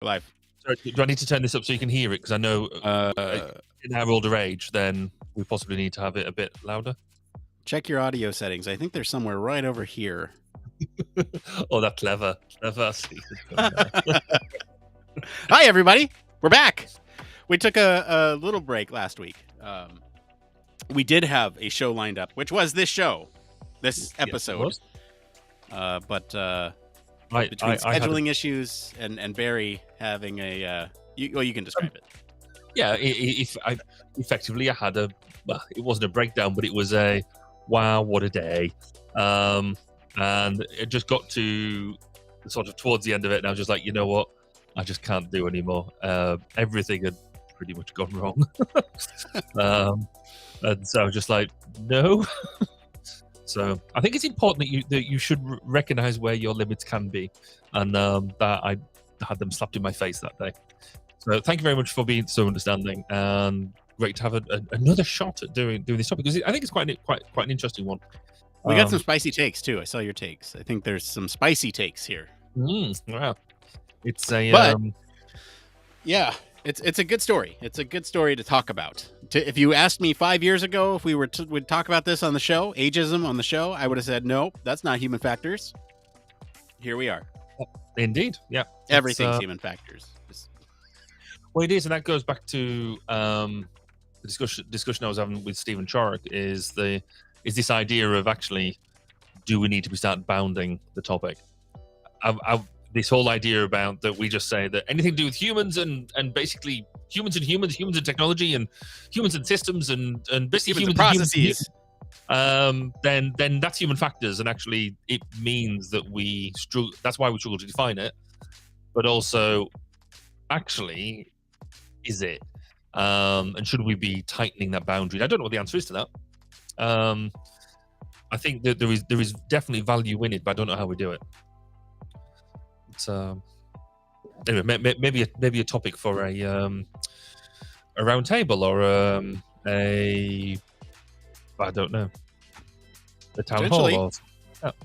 Live. So, do I need to turn this up so you can hear it? Because I know in our older age, then we possibly need to have it a bit louder. Check your audio settings. I think they're somewhere right over here. Oh, that's clever. Clever. Hi, everybody. We're back. We took a little break last week. We did have a show lined up, which was this show, this episode. Yes, but between scheduling issues and Barry having a, you can describe it. Yeah, effectively I had it wasn't a breakdown, but it was a wow, what a day. And it just got to sort of towards the end of it, and I was just like, you know what, I just can't do anymore. Everything had pretty much gone wrong. And so I was just like, no. So I think it's important that you should recognize where your limits can be, and that I had them slapped in my face that day. So thank you very much for being so understanding, and great to have another shot at doing this topic, because I think it's quite an interesting one. We got some spicy takes too. I saw your takes. I think there's some spicy takes here. Wow, it's a yeah. It's a good story. It's a good story to talk about. If you asked me 5 years ago if we would talk about this on the show, ageism on the show, I would have said, nope, that's not human factors. Here we are. Indeed, yeah. Everything's human factors. Well, it is, and that goes back to the discussion I was having with Stephen Chorrock, is this idea of actually, do we need to start bounding the topic? This whole idea about that we just say that anything to do with humans and basically humans and technology and humans and systems and basically humans and processes, then that's human factors, and actually it means that we struggle. That's why we struggle to define it. But also, actually, is it? And should we be tightening that boundary? I don't know what the answer is to that. I think that there is definitely value in it, but I don't know how we do it. Anyway, maybe a topic for a round table, or I don't know, a town hall.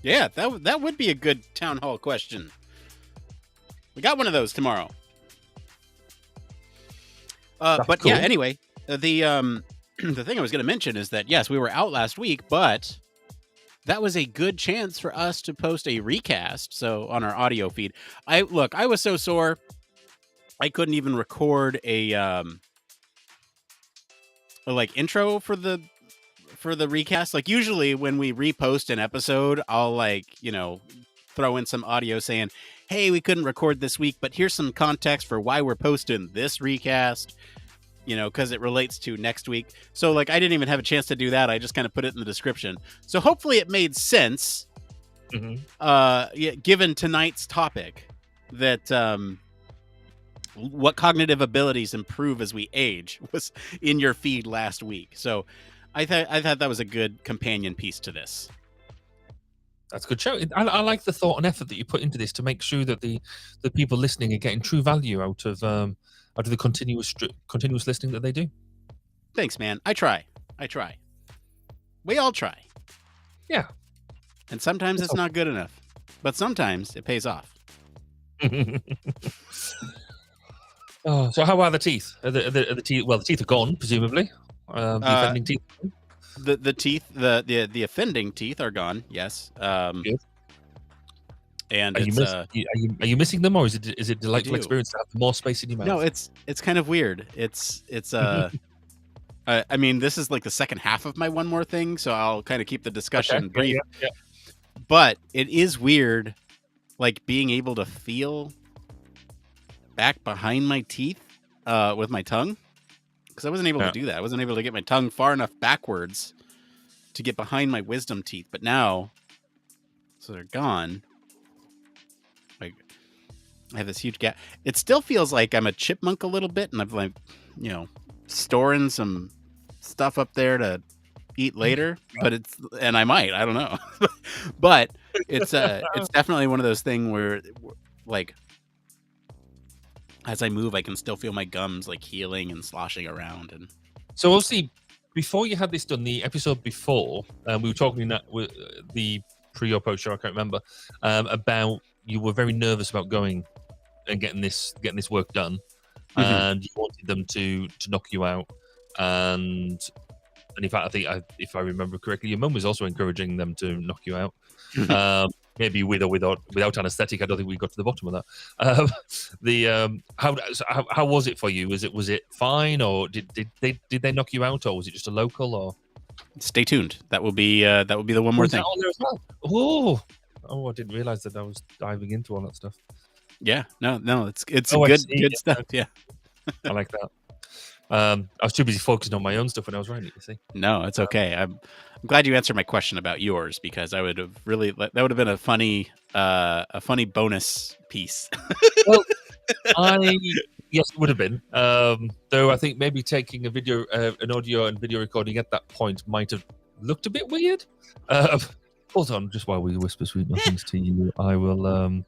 Yeah, that would be a good town hall question. We got one of those tomorrow. But cool. Yeah, anyway, the thing I was going to mention is that yes, we were out last week, but that was a good chance for us to post a recast. So on our audio feed, I was so sore, I couldn't even record a intro for the recast. Like usually when we repost an episode, I'll throw in some audio saying, hey, we couldn't record this week, but here's some context for why we're posting this recast, because it relates to next week. So I didn't even have a chance to do that. I just kind of put it in the description. So hopefully it made sense, given tonight's topic, that what cognitive abilities improve as we age was in your feed last week. So I thought that was a good companion piece to this. That's a good show. I like the thought and effort that you put into this to make sure that the people listening are getting true value out of the continuous listening that they do. Thanks, man. I try. We all try. Yeah. And sometimes it's not good enough, but sometimes it pays off. Oh, so how are the teeth? Are the teeth? Well, the teeth are gone, presumably. The offending teeth. The teeth, the offending teeth are gone. Yes. Good. And are you missing them, or is it a delightful experience to have more space in your mouth? No, it's kind of weird. It's I mean, this is like the second half of my one more thing, so I'll kind of keep the discussion brief. Yeah. But it is weird, being able to feel back behind my teeth with my tongue, because I wasn't able to do that. I wasn't able to get my tongue far enough backwards to get behind my wisdom teeth. But now, so they're gone. I have this huge gap. It still feels like I'm a chipmunk a little bit, and I'm storing some stuff up there to eat later. But I might, I don't know. But it's definitely one of those things where as I move, I can still feel my gums healing and sloshing around. And so obviously, before you had this done, the episode before, we were talking that with the pre or post show, I can't remember, about you were very nervous about going and getting this work done, Mhm. and you wanted them to knock you out, and in fact, I think if I remember correctly, your mum was also encouraging them to knock you out. Maybe with or without anaesthetic. I don't think we got to the bottom of that. How was it for you? Was it fine, or did they knock you out, or was it just a local? Or Stay tuned. That will be the one more was that thing. on there as well? Oh, I didn't realize that I was diving into all that stuff. Yeah, no, it's Oh, I good see. Yeah. stuff. Yeah. I like that. I was too busy focusing on my own stuff when I was writing it. You see? No, it's okay. I'm glad you answered my question about yours, because I would have that would have been a funny bonus piece. Well, yes, it would have been. Though I think maybe taking an audio and video recording at that point might have looked a bit weird. Hold on, just while we whisper sweet nothings to you, I will.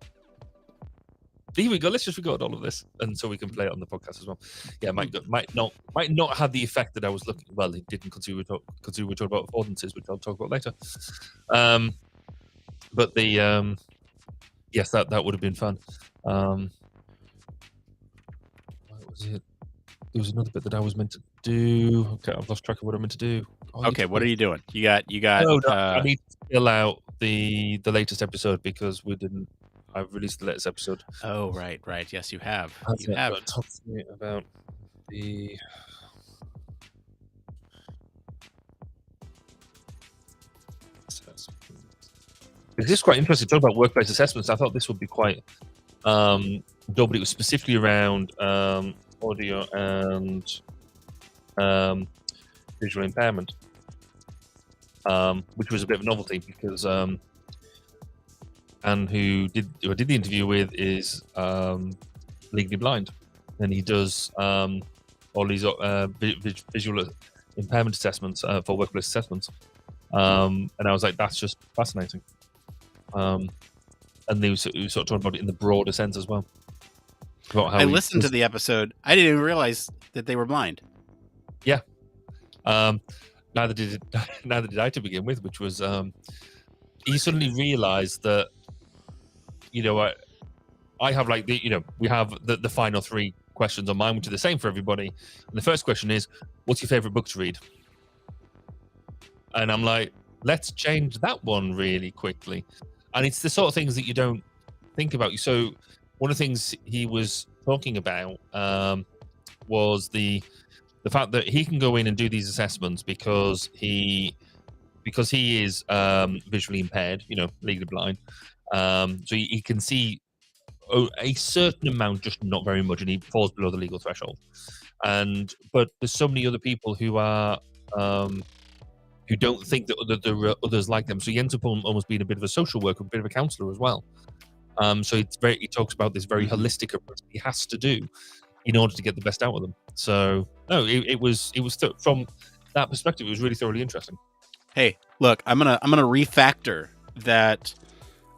Here we go. Let's just record all of this, and so we can play it on the podcast as well. Yeah, might not have the effect that I was looking. Well, it didn't, because we were talking about affordances, which I'll talk about later. But the yes, that would have been fun. What was it? There was another bit that I was meant to do. Okay, I've lost track of what I meant to do. Okay, what are you doing? You got. No, I need to fill out the latest episode, because we didn't. I've released the latest episode. Oh, right. Yes, you have. You have. Talk to me about the. This is quite interesting. Talk about workplace assessments. I thought this would be quite dull, but it was specifically around audio and visual impairment, which was a bit of a novelty, because and who I did the interview with is legally blind, and he does all these visual impairment assessments for workplace assessments, and I was like, that's just fascinating. And they were sort of talking about it in the broader sense as well. I listened to the episode. I didn't even realize that they were blind. Yeah. Neither did I to begin with, which was he suddenly realized that, I have like we have the final three questions on mine, which are the same for everybody. And the first question is, what's your favorite book to read? And I'm like, let's change that one really quickly. And it's the sort of things that you don't think about. So one of the things he was talking about was the fact that he can go in and do these assessments because he is visually impaired, legally blind. So he can see a certain amount, just not very much, and he falls below the legal threshold. But there's so many other people who are who don't think that there are others like them. So he ends up almost being a bit of a social worker, a bit of a counsellor as well. So he talks about this very holistic approach he has to do in order to get the best out of them. So no, it was from that perspective, it was really thoroughly interesting. Hey, look, I'm gonna refactor that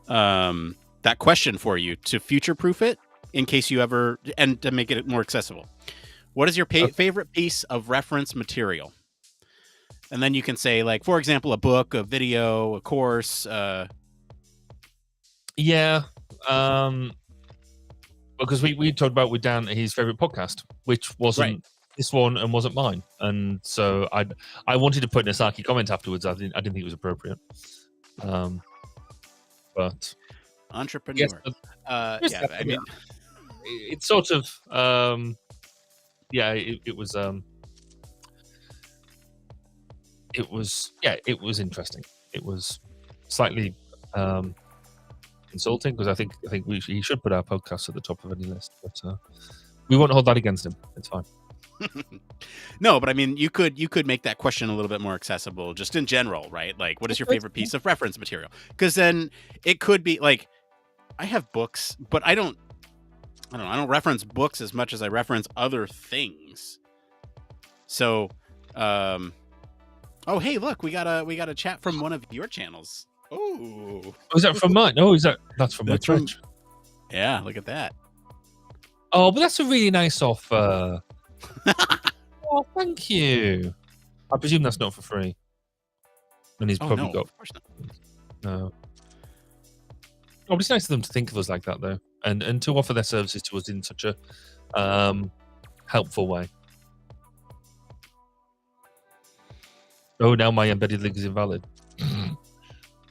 that question for you to future-proof it in case you ever, and to make it more accessible. What is your favorite piece of reference material? And then you can say, like, for example, a book, a video, a course. Yeah, because we talked about with Dan his favorite podcast, which wasn't this one and wasn't mine, and so I wanted to put in a sarky comment afterwards. I didn't think it was appropriate. But entrepreneur. Yes, yeah, I mean, it's sort of it was interesting. It was slightly insulting, because I think he should put our podcast at the top of any list, but we won't hold that against him. It's fine. No, but I mean, you could make that question a little bit more accessible, just in general, right? Like, what is your favorite piece of reference material? Because then it could be like, I have books, but I don't reference books as much as I reference other things. So, oh, hey, look, we got a chat from one of your channels. Oh, is that from mine? Oh, that's from my Twitch? Yeah, look at that. Oh, but that's a really nice offer. Oh, thank you. I presume that's not for free. And he's probably got. Of course not. No. Oh, but it's nice of them to think of us like that, though. and to offer their services to us in such a helpful way. Oh, now my embedded link is invalid.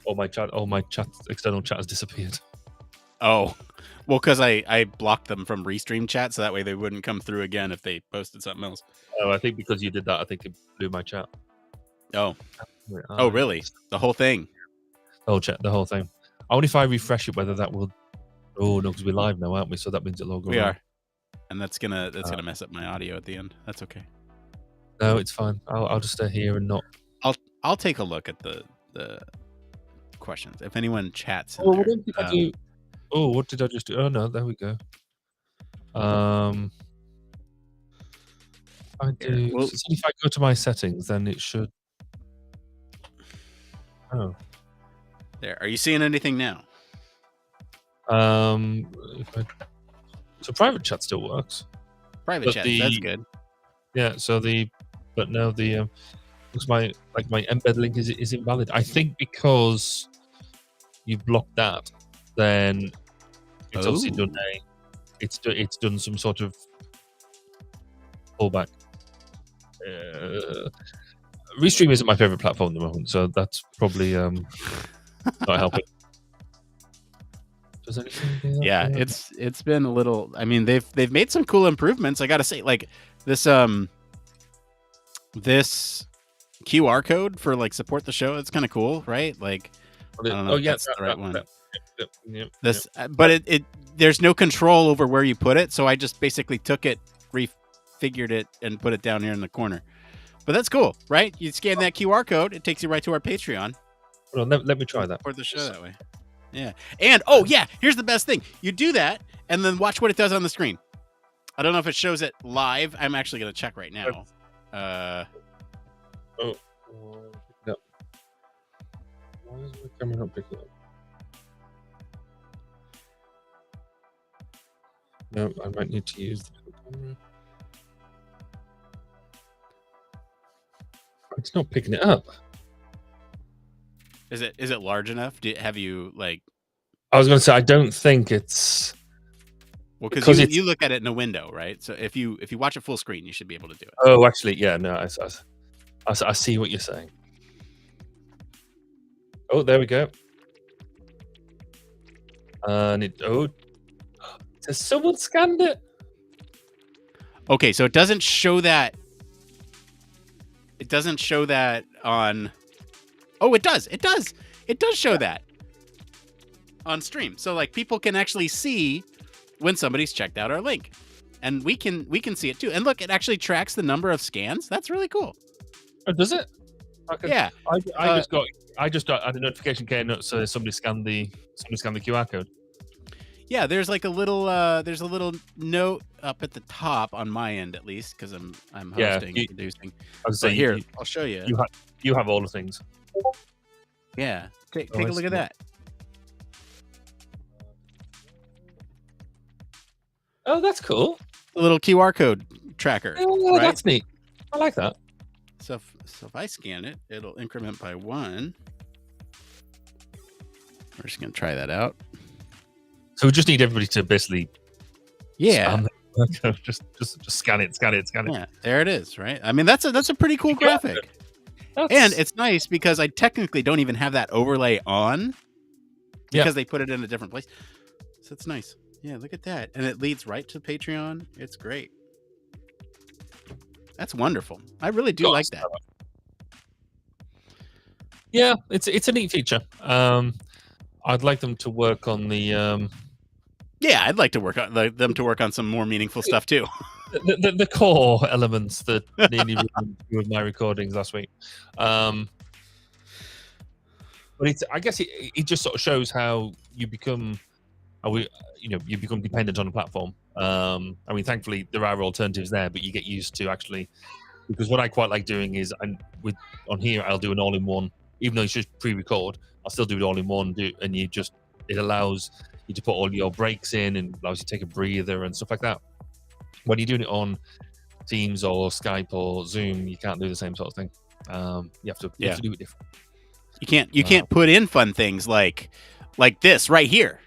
Or my external chat has disappeared. Oh, well, because I blocked them from Restream chat, so that way they wouldn't come through again if they posted something else. Oh, I think because you did that, I think it blew my chat. Oh, oh, really? The whole thing? The whole thing. I wonder if I refresh it, whether that will. Oh no, because we're live now, aren't we? So that means it'll all go. We are, and that's gonna mess up my audio at the end. That's okay. No, it's fine. I'll just stay here and not. I'll take a look at the questions if anyone chats. Oh, what did I do? Oh, what did I just do? Oh no, there we go. I do. Well, so if I go to my settings, then it should. Oh. There. Are you seeing anything now? So private chat still works. Private chat, that's good. Yeah. So but now the looks my embed link is invalid. I think because you blocked that, then it's obviously done it's done some sort of pullback. Restream isn't my favorite platform at the moment, so that's probably not helping. Does anything? Yeah, it's been a little. I mean, they've made some cool improvements. I gotta say, like this QR code for like support the show. It's kind of cool, right? Like, I don't know if that's the right one. But there's no control over where you put it, so I just basically took it, refigured it, and put it down here in the corner. But that's cool, right? You scan that QR code, it takes you right to our Patreon. Well, let me try that. Support the show that way. Yeah. And here's the best thing. You do that and then watch what it does on the screen. I don't know if it shows it live. I'm actually going to check right now. No. Why is my camera not picking up? No, I might need to use the camera. It's not picking it up. Is it large enough? Have you like? I was going to say I don't think it's. Well, because you look at it in a window, right? So if you watch it full screen, you should be able to do it. Oh, actually, yeah, no, I see what you're saying. Oh, there we go. And so someone scanned it. Okay, so it doesn't show that. It doesn't show that on. Oh, it does. It does. It does show that on stream. So like people can actually see when somebody's checked out our link, and we can see it too. And look, it actually tracks the number of scans. That's really cool. Oh, does it? Okay. Yeah. I just got a notification came up, so somebody scanned the QR code. Yeah, there's like a little note up at the top on my end, at least, because I'm hosting and producing. Here, I'll show you. You have all the things. Yeah, take a look at that. Oh, that's cool. A little QR code tracker. Oh, right? That's neat. I like that. So if I scan it, it'll increment by 1. We're just gonna try that out. So we just need everybody to basically, just scan it. Yeah, there it is. Right. I mean, that's a pretty cool graphic, and it's nice because I technically don't even have that overlay on because they put it in a different place. So it's nice. Yeah, look at that, and it leads right to Patreon. It's great. That's wonderful. I really do like that. Yeah, it's a neat feature. I'd like them to work on the. Yeah, I'd like to work on them to work on some more meaningful stuff too. The core elements that nearly ruined my recordings last week. But I guess it just sort of shows how you become. You become dependent on a platform. I mean, thankfully there are alternatives there, but you get used to actually. Because what I quite like doing is, on here I'll do an all-in-one, even though it's just pre-record. I'll still do it all in one, and it allows you to put all your breaks in and allows you to take a breather and stuff like that. When you're doing it on Teams or Skype or Zoom, you can't do the same sort of thing. You have to do it different. You can't put in fun things like this right here.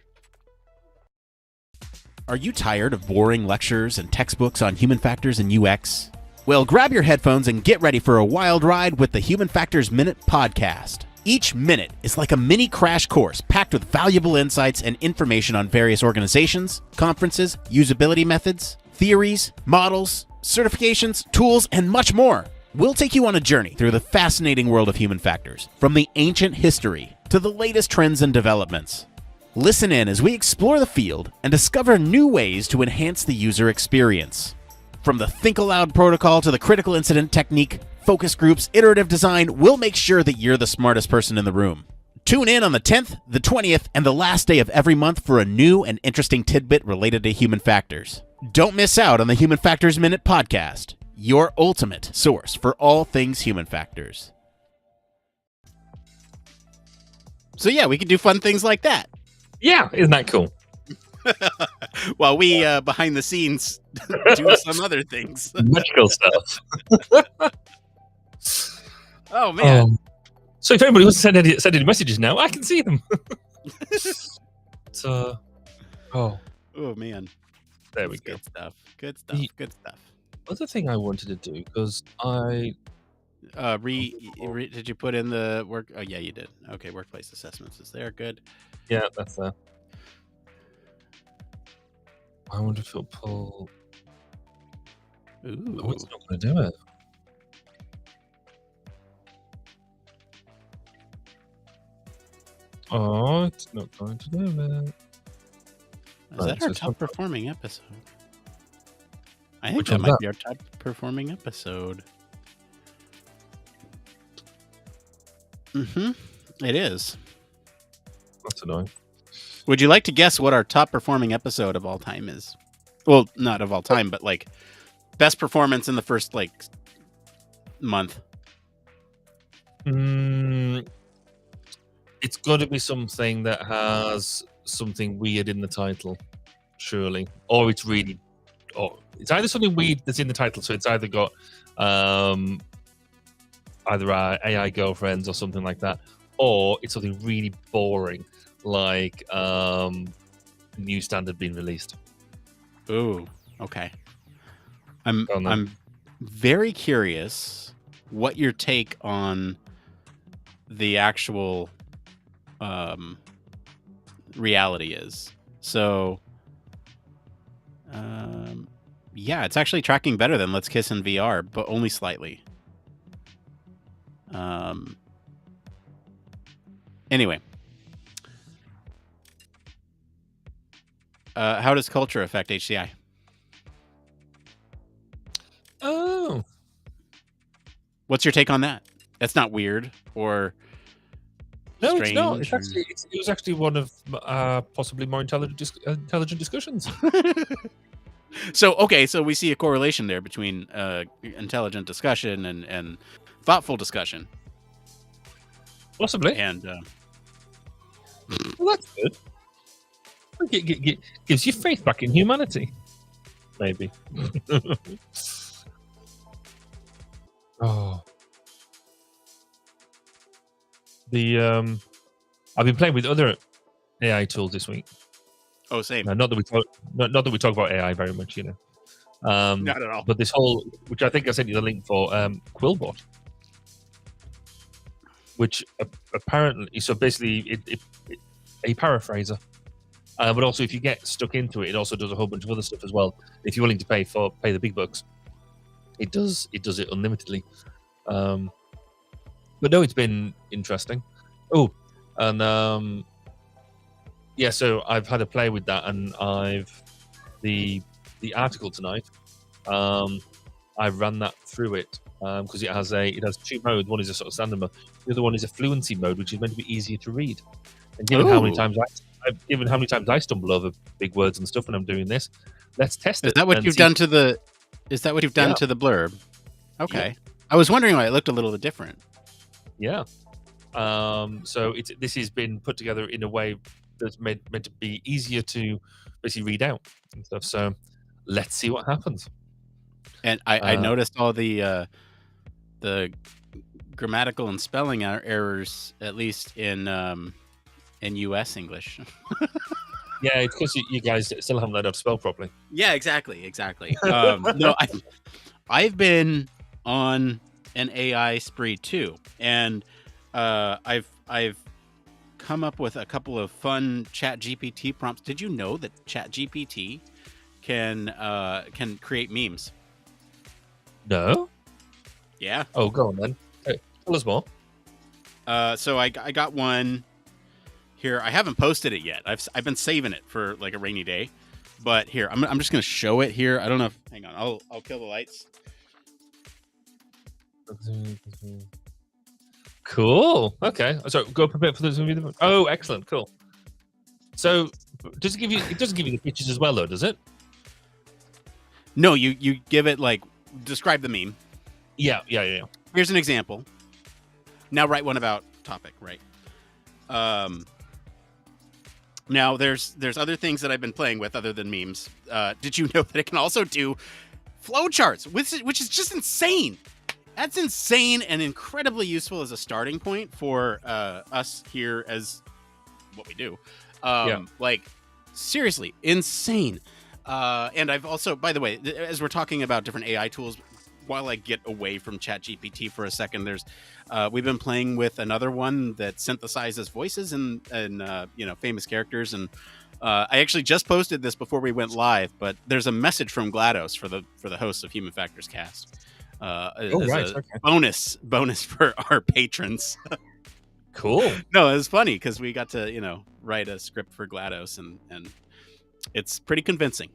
Are you tired of boring lectures and textbooks on human factors and UX? Well, grab your headphones and get ready for a wild ride with the Human Factors Minute podcast. Each minute is like a mini crash course packed with valuable insights and information on various organizations, conferences, usability methods, theories, models, certifications, tools, and much more. We'll take you on a journey through the fascinating world of human factors, from the ancient history to the latest trends and developments. Listen in as we explore the field and discover new ways to enhance the user experience. From the Think Aloud protocol to the critical incident technique, focus groups, iterative design, we'll make sure that you're the smartest person in the room. Tune in on the 10th, the 20th, and the last day of every month for a new and interesting tidbit related to human factors. Don't miss out on the Human Factors Minute podcast, your ultimate source for all things human factors. So yeah, we can do fun things like that. Yeah, isn't that cool? While we, behind the scenes, do some other things. Magical stuff. Oh, man. So if anybody wants to send any messages now, I can see them. So, oh, man. There we go. Good stuff. Good stuff. Good stuff. Other thing I wanted to do, because I... did you put in the work? Oh, yeah, you did. Okay, workplace assessments is there. Good. Yeah, that's there. I wonder if it'll pull... Ooh. Oh, it's not going to do it. Oh, it's not going to do it. Is that our top performing episode? I think Which that one's might that? be our top performing episode. It is. That's annoying. Would you like to guess what our top performing episode of all time is? Well, not of all time, but like best performance in the first like month. It's got to be something that has something weird in the title, surely, or it's really, or it's either something weird that's in the title, so it's either got either our AI girlfriends or something like that, or it's something really boring, like new standard being released. Ooh, okay. I'm very curious what your take on the actual reality is. So yeah, it's actually tracking better than Let's Kiss in VR, but only slightly. Anyway, how does culture affect HCI? Oh, What's your take on that? That's not weird or no, strange. it's not. It's or- actually, it was actually one of possibly more intelligent discussions. So, okay, so we see a correlation there between intelligent discussion and thoughtful discussion. Possibly. And Well, that's good. Gives you faith back in humanity. Maybe. Oh. I've been playing with other AI tools this week. oh, same. Not that we talk about AI very much, you know. Not at all. But this whole, which I think I sent you the link for, Quillbot, which apparently, so basically, it a paraphraser. But also, if you get stuck into it, it also does a whole bunch of other stuff as well. If you're willing to pay the big bucks, it does it unlimitedly. But no, it's been interesting. Oh, and yeah, so I've had a play with that, and the article tonight. I ran that through it because it has two modes. One is a sort of standard mode. The other one is a fluency mode, which is meant to be easier to read. And given how many times I stumble over big words and stuff when I'm doing this, let's test it. Is that what you've done to the? Is that what you've done to the blurb? Okay, yeah. I was wondering why it looked a little different. Yeah. So this has been put together in a way that's meant to be easier to basically read out and stuff. So let's see what happens. And I noticed all the grammatical and spelling errors, at least in U.S. English. Yeah, it's because you guys still haven't learned how to spell properly. Yeah, exactly. No, I've been on an AI spree too, and I've come up with a couple of fun ChatGPT prompts. Did you know that ChatGPT can create memes? No? Yeah. Oh, go on then. Hey, tell us more. So I got one here. I haven't posted it yet. I've been saving it for like a rainy day. But here, I'm just gonna show it here. I don't know if, hang on, I'll kill the lights. Cool. Okay. So go prepare for the. Oh, excellent. Cool. So does it give you? It doesn't give you the pictures as well, though, does it? No, you give it like describe the meme. Yeah. Here's an example. Now write one about topic, right? Now there's other things that I've been playing with other than memes. Did you know that it can also do flowcharts, which is just insane? That's insane and incredibly useful as a starting point for us here as what we do. Like seriously insane. And I've also, by the way, as we're talking about different AI tools, while I get away from ChatGPT for a second, there's we've been playing with another one that synthesizes voices and famous characters. And I actually just posted this before we went live, but there's a message from GLaDOS for the hosts of Human Factors Cast. Bonus for our patrons. Cool. No, it was funny because we got to write a script for GLaDOS, and it's pretty convincing.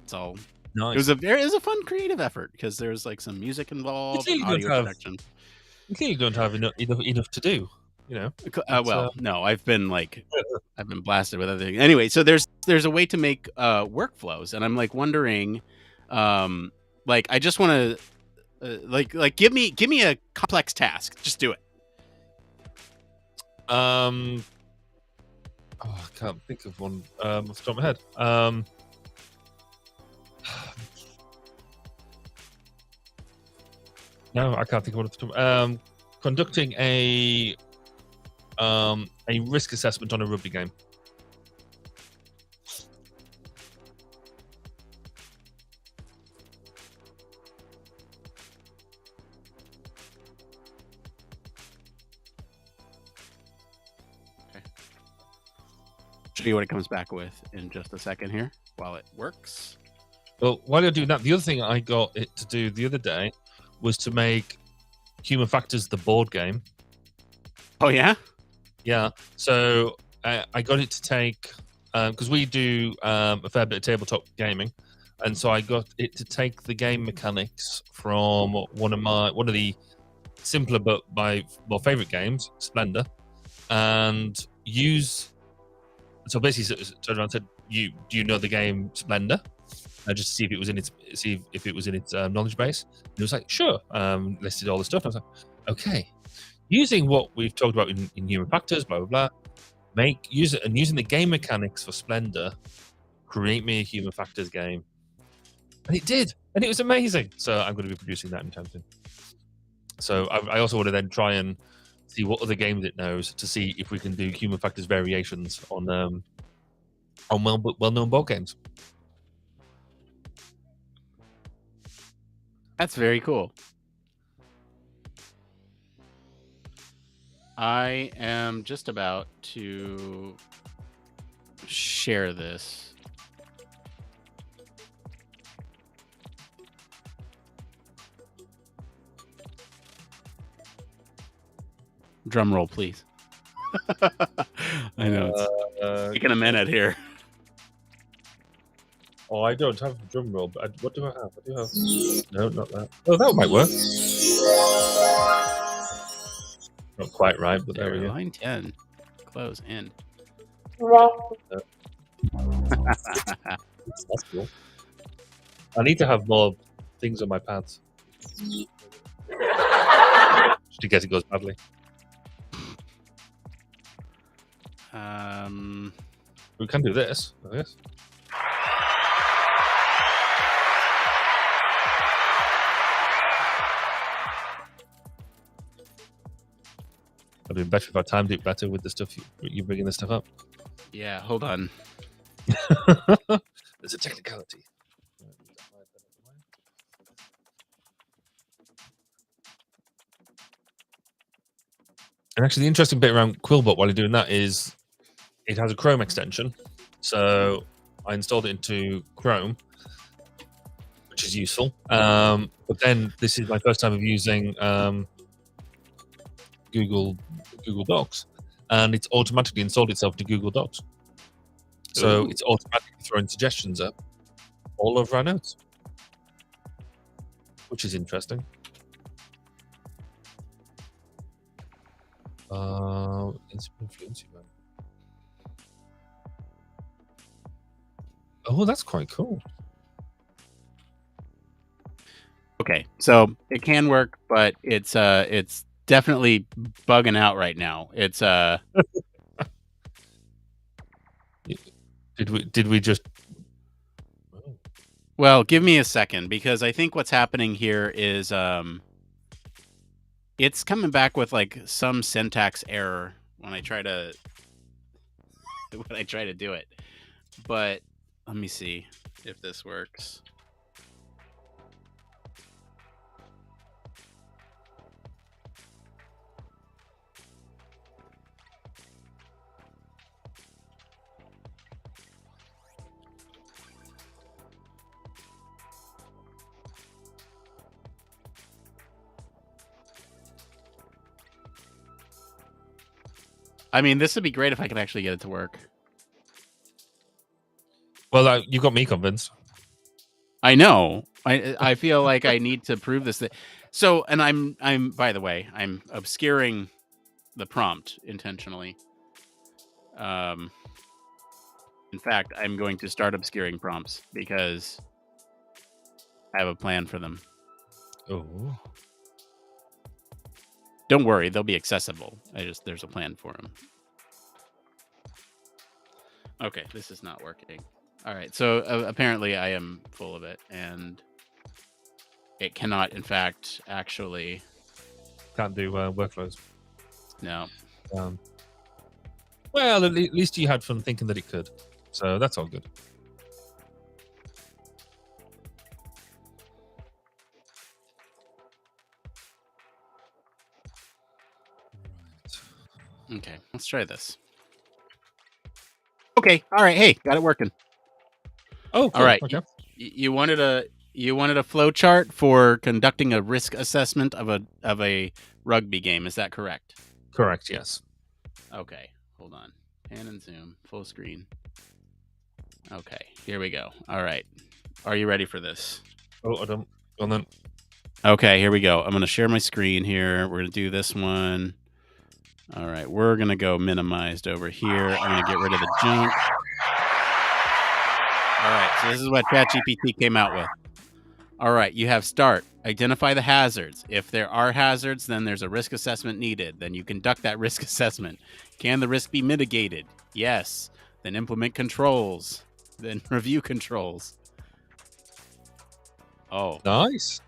It's all nice. It was a fun creative effort because there's like some music involved, audio production. You clearly don't have enough to do. No, I've been blasted with other things. Anyway, so there's a way to make workflows, and I'm like wondering, I just want to give me a complex task. Just do it. I can't think of one off the top of my head. No, I can't think of one off the top. Conducting a risk assessment on a rugby game. Show you what it comes back with in just a second here while it works. Well, while you're doing that, the other thing I got it to do the other day was to make Human Factors the board game. Oh, yeah? Yeah. So I got it to take, because we do a fair bit of tabletop gaming, and so I got it to take the game mechanics from one of the simpler but my more favorite games, Splendor, and use. So basically, turned around and said, "Do you know the game Splendor?" Just to see if it was in its knowledge base. And it was like, "Sure." Listed all the stuff. And I was like, "Okay." Using what we've talked about in Human Factors, blah blah blah, using the game mechanics for Splendor, create me a Human Factors game, and it did, and it was amazing. So I'm going to be producing that anytime soon. So I also want to then try and see what other games it knows to see if we can do Human Factors variations on well-known board games. That's very cool. I am just about to share this. Drum roll, please. I know it's taking a minute here. Oh, I don't have a drum roll, but what do I have? I do have. No, not that. Oh, that might work. Not quite right, but there we go. Line 10. Close in. That's cool. I need to have more things on my pads. Just in case it goes badly. We can do this, I guess. I'd be better if I timed it better with the stuff you bringing the stuff up. Yeah, hold on. There's a technicality. And actually, the interesting bit around Quillbot while you're doing that is it has a Chrome extension. So I installed it into Chrome, which is useful. But then this is my first time of using Google Docs, and it's automatically installed itself to Google Docs. So Ooh. it's automatically throwing suggestions up all over our notes, which is interesting. Oh, that's quite cool. Okay, so it can work, but it's definitely bugging out right now. It's Did we just? Well, give me a second, because I think what's happening here is it's coming back with like some syntax error when I try to do it. But let me see if this works. I mean, this would be great if I could actually get it to work. Well, you got me convinced. I know. I feel like I need to prove this. So, and I'm by the way, I'm obscuring the prompt intentionally. In fact, I'm going to start obscuring prompts because I have a plan for them. Oh. Don't worry, they'll be accessible. There's a plan for them. Okay, this is not working. All right, so apparently I am full of it, and it cannot, in fact, actually. Can't do workflows. No. Well, at least you had fun thinking that it could, so that's all good. Okay, let's try this. Okay, all right. Hey, got it working. Oh, cool. All right. Okay. You wanted a flow chart for conducting a risk assessment of a rugby game. Is that correct? Correct. Yes. Okay. Hold on. Pan and zoom. Full screen. Okay. Here we go. All right. Are you ready for this? Oh, I don't. Well then. Okay. Here we go. I'm going to share my screen here. We're going to do this one. All right. We're going to go minimized over here. I'm going to get rid of the junk. All right. So this is what ChatGPT came out with. All right. You have start. Identify the hazards. If there are hazards, then there's a risk assessment needed. Then you conduct that risk assessment. Can the risk be mitigated? Yes. Then implement controls. Then review controls. Oh. Nice.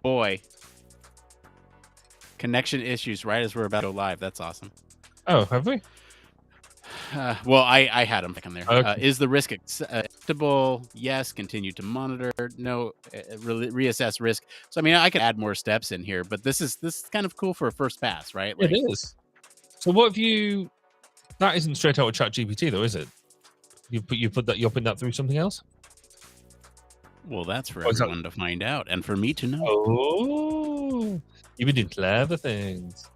Boy. Connection issues right as we're about to go live. That's awesome. Oh, have we? Well, I had them back on there. Okay. Is the risk acceptable? Yes. Continue to monitor. No. Reassess risk. So I mean, I could add more steps in here, but this is kind of cool for a first pass, right? Like, it is. So what have you? That isn't straight out of ChatGPT, though, is it? You're putting that through something else. Well, that's for everyone to find out, and for me to know. Oh, you've been doing clever things.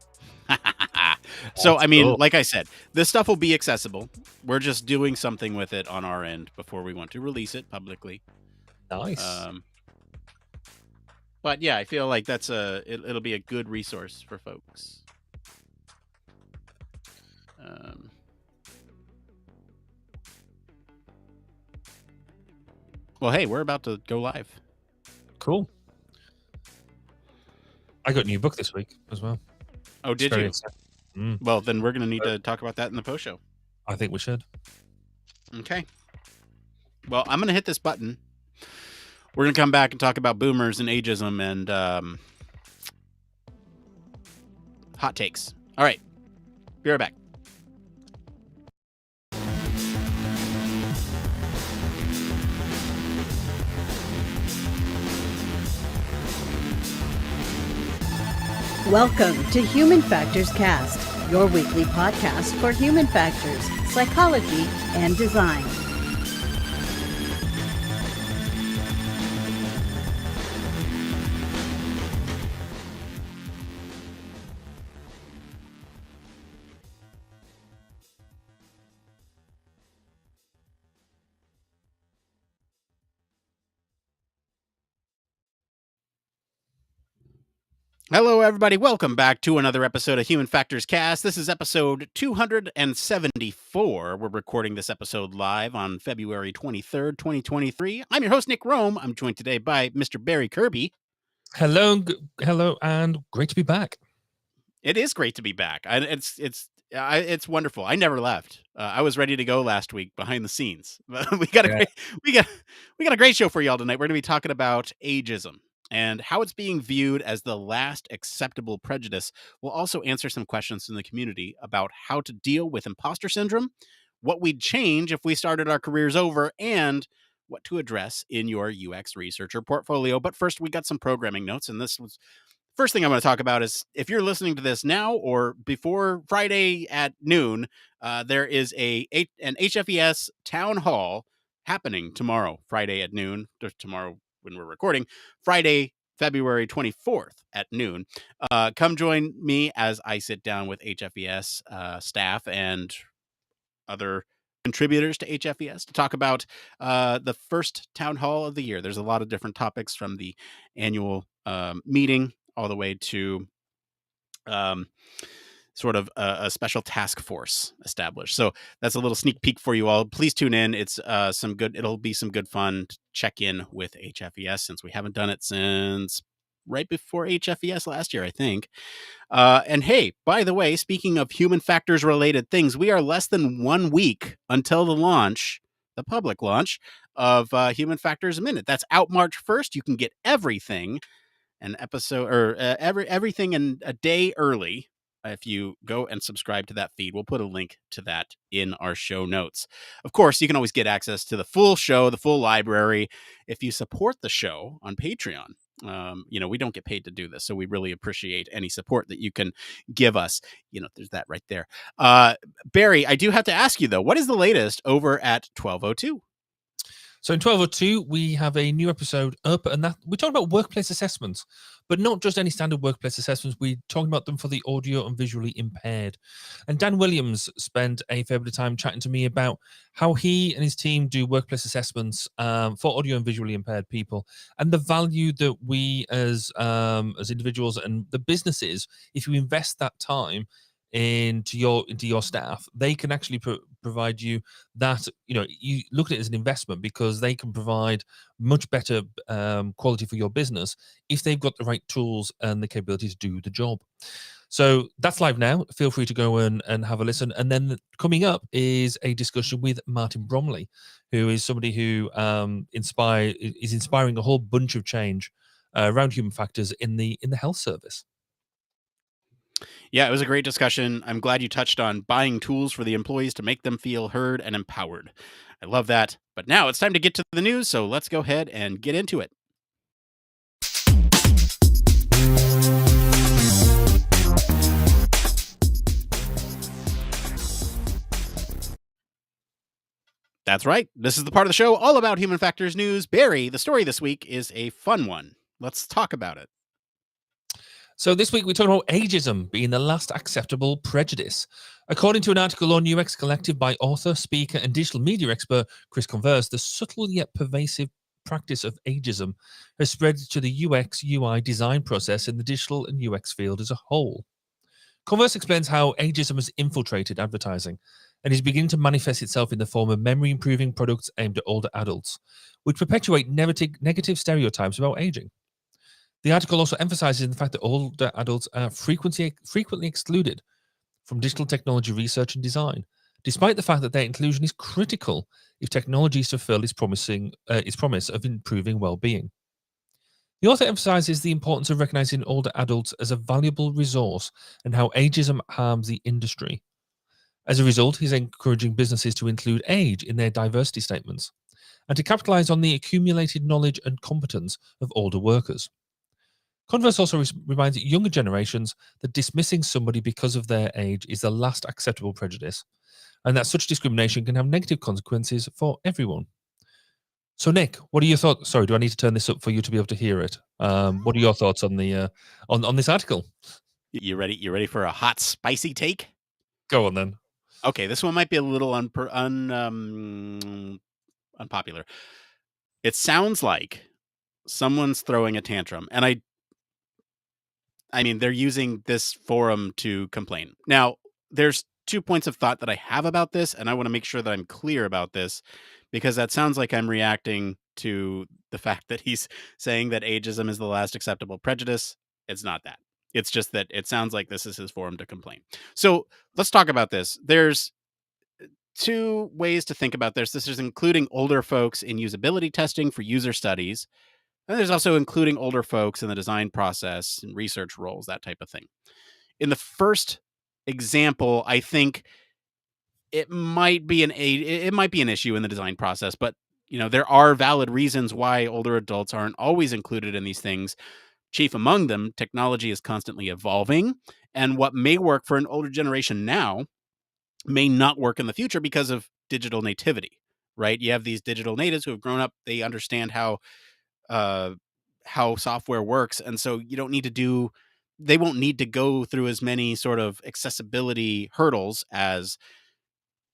So, I mean, like I said, this stuff will be accessible. We're just doing something with it on our end before we want to release it publicly. Nice. But yeah, I feel like it'll be a good resource for folks. Well, hey, we're about to go live. Cool. I got a new book this week as well. Oh, did you? Well, then we're going to need to talk about that in the post show. I think we should. Okay. Well, I'm going to hit this button. We're going to come back and talk about boomers and ageism and hot takes. All right. Be right back. Welcome to Human Factors Cast, your weekly podcast for human factors, psychology, and design. Hello, everybody. Welcome back to another episode of Human Factors Cast. This is episode 274. We're recording this episode live on February 23rd, 2023. I'm your host, Nick Rome. I'm joined today by Mr. Barry Kirby. Hello, and great to be back. It is great to be back. It's wonderful. I never left. I was ready to go last week behind the scenes. we got a great show for y'all tonight. We're going to be talking about ageism and how it's being viewed as the last acceptable prejudice. We'll also answer some questions from the community about how to deal with imposter syndrome, what we'd change if we started our careers over, and what to address in your UX researcher portfolio. But first, we got some programming notes, and this was first thing I'm going to talk about is if you're listening to this now or before Friday at noon, there is an HFES town hall happening tomorrow, Friday at noon, tomorrow when we're recording, Friday, February 24th at noon. Come join me as I sit down with HFES staff and other contributors to HFES to talk about the first town hall of the year. There's a lot of different topics from the annual meeting all the way to sort of a special task force established. So that's a little sneak peek for you all. Please tune in. It's it'll be some good fun to check in with HFES since we haven't done it since right before HFES last year, I think. And hey, by the way, speaking of human factors related things, we are less than 1 week until the public launch of Human Factors a Minute. That's out March 1st. You can get everything an episode or everything in a day early if you go and subscribe to that feed. We'll put a link to that in our show notes. Of course, you can always get access to the full show, the full library, if you support the show on Patreon. We don't get paid to do this, so we really appreciate any support that you can give us. There's that right there. Barry, I do have to ask you, though, what is the latest over at 1202? So in 1202, we have a new episode up, and that we're talking about workplace assessments, but not just any standard workplace assessments. We're talking about them for the audio and visually impaired. And Dan Williams spent a fair bit of time chatting to me about how he and his team do workplace assessments for audio and visually impaired people, and the value that we as individuals and the businesses, if you invest that time into your staff, they can actually provide you that, you look at it as an investment because they can provide much better quality for your business if they've got the right tools and the capability to do the job. So that's live now. Feel free to go and have a listen. And then coming up is a discussion with Martin Bromley, who is somebody who is inspiring a whole bunch of change around human factors in the health service. Yeah, it was a great discussion. I'm glad you touched on buying tools for the employees to make them feel heard and empowered. I love that. But now it's time to get to the news, so let's go ahead and get into it. That's right. This is the part of the show all about human factors news. Barry, the story this week is a fun one. Let's talk about it. So this week we're talking about ageism being the last acceptable prejudice. According to an article on UX Collective by author, speaker, and digital media expert Chris Converse, the subtle yet pervasive practice of ageism has spread to the UX UI design process in the digital and UX field as a whole. Converse explains how ageism has infiltrated advertising and is beginning to manifest itself in the form of memory-improving products aimed at older adults, which perpetuate negative stereotypes about aging. The article also emphasizes the fact that older adults are frequently excluded from digital technology research and design, despite the fact that their inclusion is critical if technology is to fulfill its promise of improving well-being. The author emphasizes the importance of recognizing older adults as a valuable resource and how ageism harms the industry. As a result, he's encouraging businesses to include age in their diversity statements and to capitalize on the accumulated knowledge and competence of older workers. Converse also reminds younger generations that dismissing somebody because of their age is the last acceptable prejudice, and that such discrimination can have negative consequences for everyone. So, Nick, what are your thoughts? Sorry, do I need to turn this up for you to be able to hear it? What are your thoughts on the on this article? You ready? You ready for a hot, spicy take? Go on then. Okay, this one might be a little unpopular. It sounds like someone's throwing a tantrum, and I mean, they're using this forum to complain. Now, there's 2 points of thought that I have about this, and I want to make sure that I'm clear about this because that sounds like I'm reacting to the fact that he's saying that ageism is the last acceptable prejudice. It's not that. It's just that it sounds like this is his forum to complain. So let's talk about this. There's 2 ways to think about this. This is including older folks in usability testing for user studies. And there's also including older folks in the design process and research roles, that type of thing. In the first example, I think it might be an issue in the design process, but there are valid reasons why older adults aren't always included in these things. Chief among them, technology is constantly evolving, and what may work for an older generation now may not work in the future because of digital nativity, right? You have these digital natives who have grown up, they understand how software works, and so they won't need to go through as many sort of accessibility hurdles as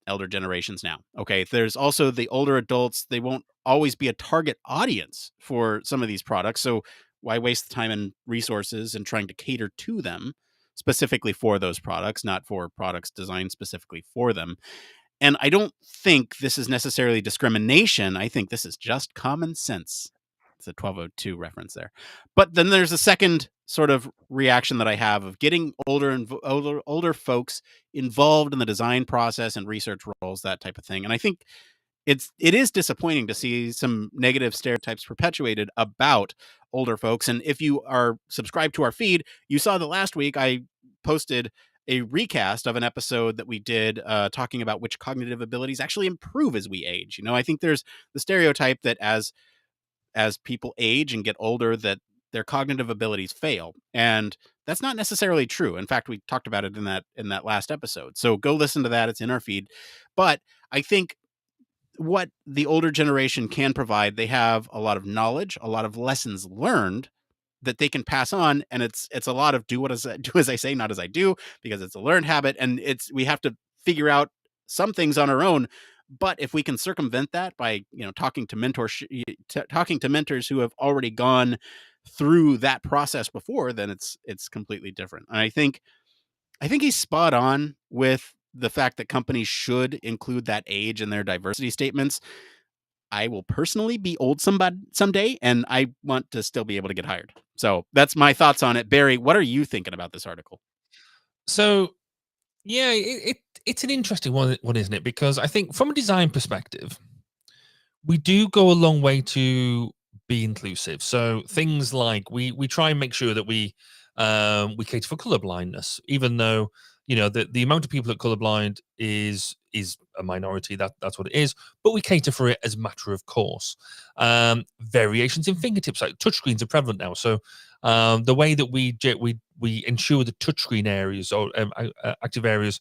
elder generations now. Okay, there's also the older adults. They won't always be a target audience for some of these products, so why waste the time and resources in trying to cater to them specifically for those products, not for products designed specifically for them? And I don't think this is necessarily discrimination. I think this is just common sense. It's a 1202 reference there. But then there's a second sort of reaction that I have of getting older folks involved in the design process and research roles, that type of thing. And I think it is disappointing to see some negative stereotypes perpetuated about older folks. And if you are subscribed to our feed, you saw that last week I posted a recast of an episode that we did talking about which cognitive abilities actually improve as we age. I think there's the stereotype that as people age and get older, that their cognitive abilities fail, and that's not necessarily true. In fact, we talked about it in that last episode. So go listen to that; it's in our feed. But I think what the older generation can provide, they have a lot of knowledge, a lot of lessons learned that they can pass on, and it's a lot of do as I say, not as I do, because it's a learned habit, and we have to figure out some things on our own. But if we can circumvent that by talking to mentors who have already gone through that process before, then it's completely different. And I think he's spot on with the fact that companies should include that age in their diversity statements. I will personally be old someday, and I want to still be able to get hired. So that's my thoughts on it. Barry, what are you thinking about this article? So, yeah, it's an interesting one, isn't it? Because I think from a design perspective, we do go a long way to be inclusive. So things like we try and make sure that we cater for colorblindness, even though the amount of people that colorblind is a minority. That's what it is, but we cater for it as a matter of course. Variations in fingertips, like touchscreens, are prevalent now. So the way that we ensure the touchscreen areas or active areas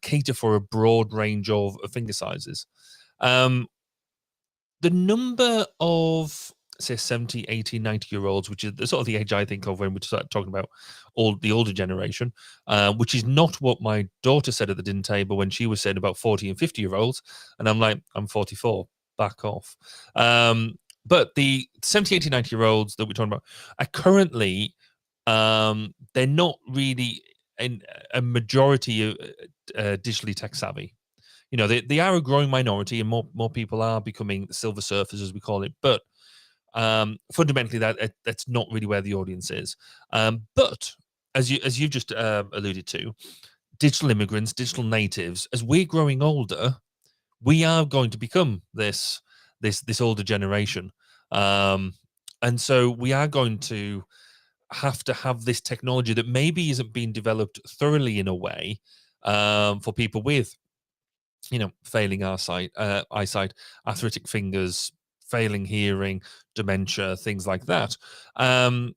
cater for a broad range of finger sizes. The number of, say, 70, 80, 90-year-olds, which is the sort of the age I think of when we start talking about the older generation, which is not what my daughter said at the dinner table when she was saying about 40 and 50-year-olds. And I'm like, I'm 44, back off. But the 70, 80, 90-year-olds that we're talking about are currently, they're not really in a majority digitally tech savvy. They are a growing minority, and more people are becoming silver surfers, as we call it. But fundamentally, that's not really where the audience is. But as you've just alluded to, digital immigrants, digital natives, as we're growing older, we are going to become this older generation, and so we are going to have this technology that maybe isn't being developed thoroughly in a way for people with, failing eyesight, arthritic fingers, failing hearing, dementia, things like that.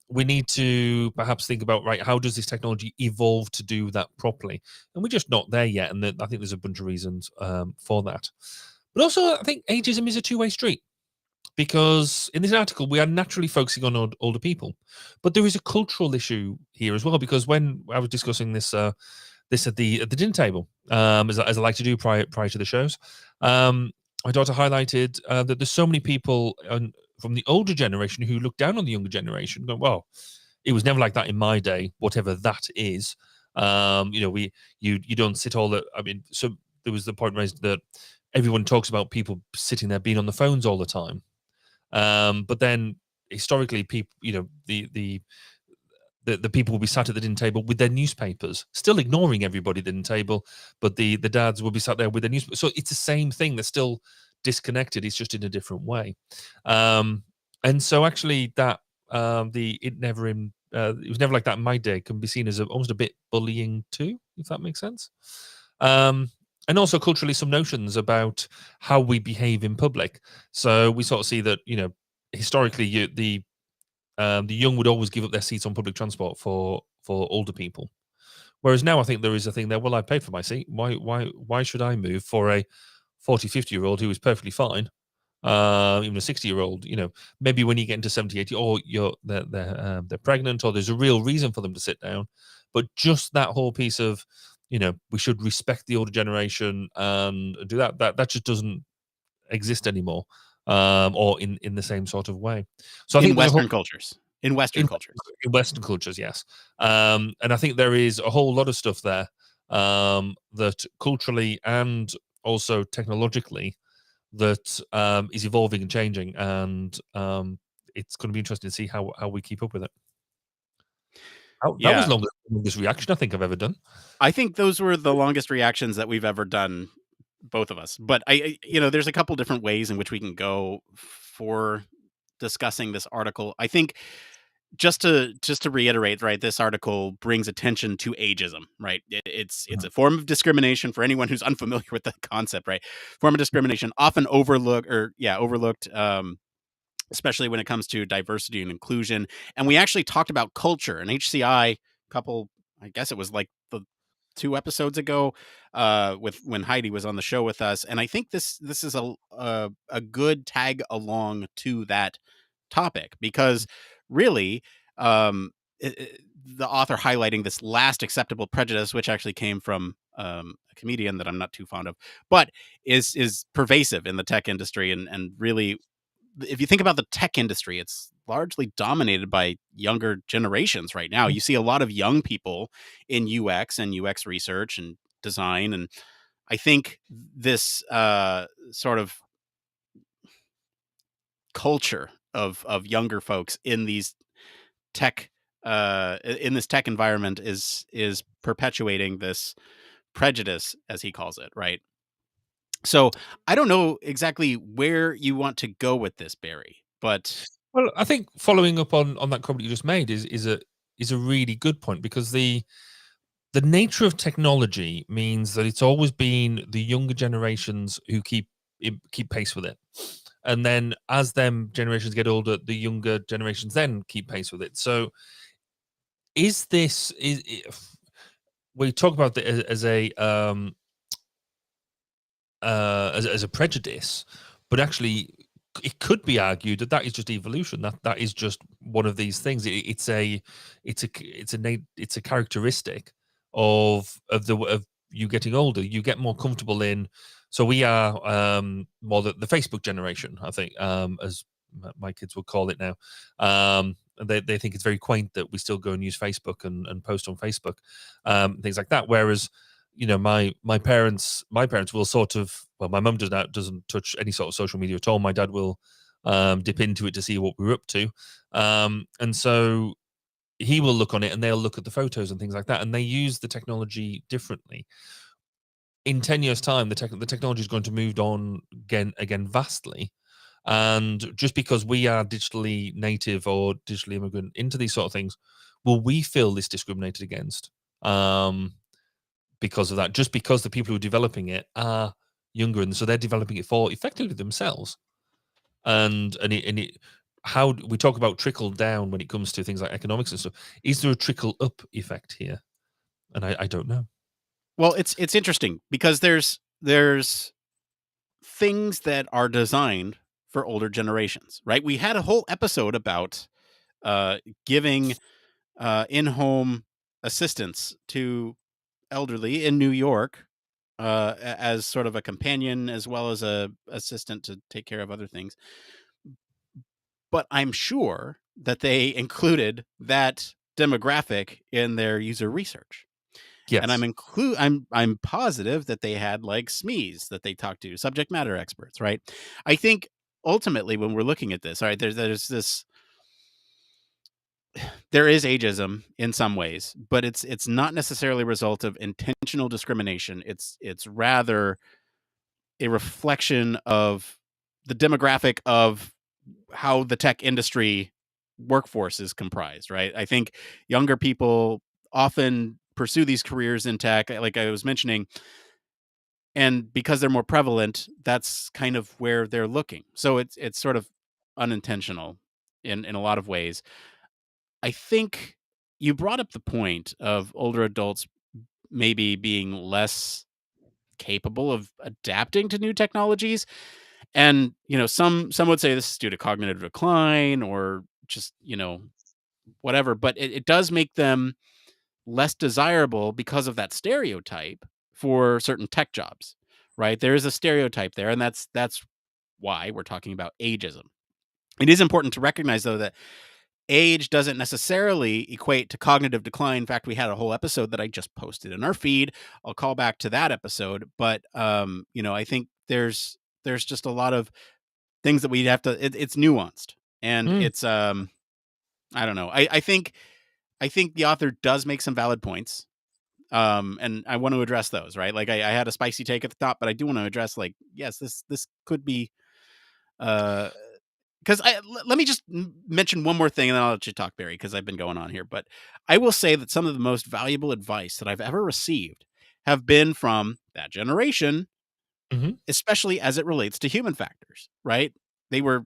We need to perhaps think about, right, how does this technology evolve to do that properly? And we're just not there yet. And I think there's a bunch of reasons for that. But also, I think ageism is a two-way street, because in this article, we are naturally focusing on older people. But there is a cultural issue here as well, because when I was discussing this at the dinner table, as I like to do prior to the shows, my daughter highlighted that there's so many people from the older generation who look down on the younger generation, going, well, it was never like that in my day, whatever that is. You don't sit all the, so there was the point raised that everyone talks about people sitting there being on the phones all the time. But then historically, people, the people will be sat at the dinner table with their newspapers, still ignoring everybody at the dinner table, but the dads will be sat there with their newspapers. So it's the same thing. They're still disconnected. It's just in a different way. And so actually that it was never like that in my day can be seen as almost a bit bullying too, if that makes sense. And also culturally, some notions about how we behave in public. So we sort of see that, historically, the young would always give up their seats on public transport for older people, whereas now I think there is a thing there. Well, I paid for my seat. Why should I move for a 40, 50-year-old who is perfectly fine? Even a 60-year-old, maybe when you get into 70, 80, or they're pregnant, or there's a real reason for them to sit down. But just that whole piece of, we should respect the older generation and do that just doesn't exist anymore, or in the same sort of way. So I think Western cultures. In Western cultures, yes. And I think there is a whole lot of stuff there that culturally and also technologically that is evolving and changing, and it's going to be interesting to see how we keep up with it. That was the longest reaction I think I've ever done. I think those were the longest reactions that we've ever done, both of us. But there's a couple different ways in which we can go for discussing this article. I think just to reiterate, right, this article brings attention to ageism, right? It's a form of discrimination for anyone who's unfamiliar with the concept, right? Form of discrimination, often overlooked, especially when it comes to diversity and inclusion. And we actually talked about culture and HCI I guess it was like the 2 episodes ago, when Heidi was on the show with us. And I think this is a good tag along to that topic, because really, the author highlighting this last acceptable prejudice, which actually came from a comedian that I'm not too fond of, but is pervasive in the tech industry, and really, if you think about the tech industry, it's largely dominated by younger generations right now. You see a lot of young people in UX and UX research and design. And I think this sort of culture of younger folks in these tech in this tech environment is perpetuating this prejudice, as he calls it, right? So I don't know exactly where you want to go with this, Barry, but well, I think following up on that comment you just made is a really good point, because the nature of technology means that it's always been the younger generations who keep pace with it, and then as them generations get older, the younger generations then keep pace with it. So we talk about it as a prejudice, but actually it could be argued that is just evolution. That is just one of these things. It's a characteristic of you getting older. You get more comfortable in. So we are more the Facebook generation, I think, as my kids would call it now. They think it's very quaint that we still go and use Facebook and post on Facebook, things like that. Whereas, my parents will sort of, well, my mum doesn't touch any sort of social media at all. My dad will dip into it to see what we're up to, and so he will look on it and they'll look at the photos and things like that, and they use the technology differently. In 10 years' time, the technology is going to move on again vastly. And just because we are digitally native or digitally immigrant into these sort of things, will we feel this discriminated against? because of that, just because the people who are developing it are younger, and so they're developing it for effectively themselves. And how we talk about trickle down when it comes to things like economics and stuff. Is there a trickle up effect here? And I don't know. Well, it's interesting because there's things that are designed for older generations, right? We had a whole episode about giving in-home assistance to elderly in New York as sort of a companion as well as a assistant to take care of other things. But I'm sure that they included that demographic in their user research. Yes. And I'm positive that they had like SMEs that they talked to, subject matter experts, right? I think ultimately when we're looking at this, all right, there's this, there is ageism in some ways, but it's not necessarily a result of intentional discrimination. It's rather a reflection of the demographic of how the tech industry workforce is comprised, right? I think younger people often pursue these careers in tech, like I was mentioning, and because they're more prevalent, that's kind of where they're looking. So it's sort of unintentional in a lot of ways. I think you brought up the point of older adults maybe being less capable of adapting to new technologies. And, some would say this is due to cognitive decline or just, whatever, but it does make them less desirable because of that stereotype for certain tech jobs, right? There is a stereotype there, and that's why we're talking about ageism. It is important to recognize, though, that age doesn't necessarily equate to cognitive decline. In fact, we had a whole episode that I just posted in our feed. I'll call back to that episode, but I think there's just a lot of things that we'd have to. It's nuanced, and it's I don't know. I think the author does make some valid points, and I want to address those. Right, like I had a spicy take at the top, but I do want to address, like, yes, this could be. Because let me just mention one more thing, and then I'll let you talk, Barry, because I've been going on here. But I will say that some of the most valuable advice that I've ever received have been from that generation, especially as it relates to human factors, right? They were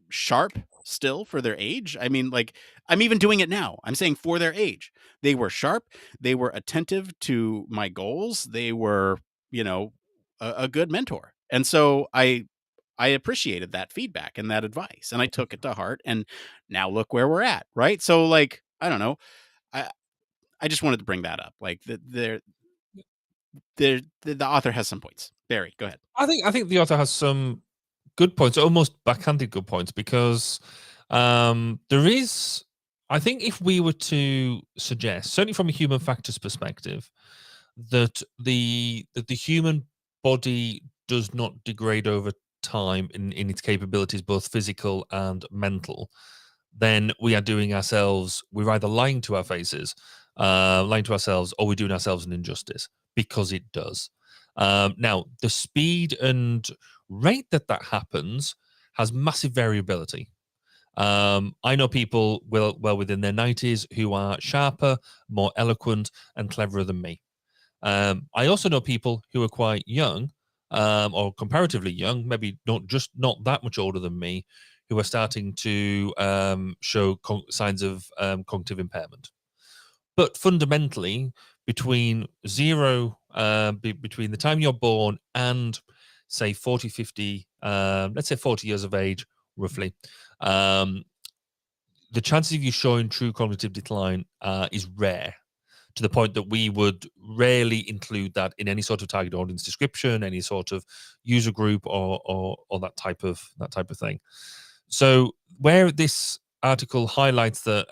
sharp still for their age. I mean, like, I'm even doing it now. I'm saying for their age. They were sharp. They were attentive to my goals. They were, a good mentor. And so I appreciated that feedback and that advice, and I took it to heart, and now look where we're at, right? So, like, I don't know. I just wanted to bring that up. Like, the author has some points. Barry, go ahead. I think the author has some good points, almost backhanded good points, because there is. I think if we were to suggest, certainly from a human factors perspective, that the human body does not degrade over time in its capabilities, both physical and mental, then we are doing ourselves, we're either lying to our faces, lying to ourselves, or we're doing ourselves an injustice, because it does. Now, the speed and rate that happens has massive variability. I know people well within their 90s who are sharper, more eloquent, and cleverer than me. I also know people who are quite young, or comparatively young, maybe not that much older than me, who are starting to show signs of cognitive impairment. But fundamentally, between between the time you're born and say 40, 50, let's say 40 years of age, roughly, the chances of you showing true cognitive decline is rare, to the point that we would rarely include that in any sort of target audience description, any sort of user group, or that type of thing. So where this article highlights that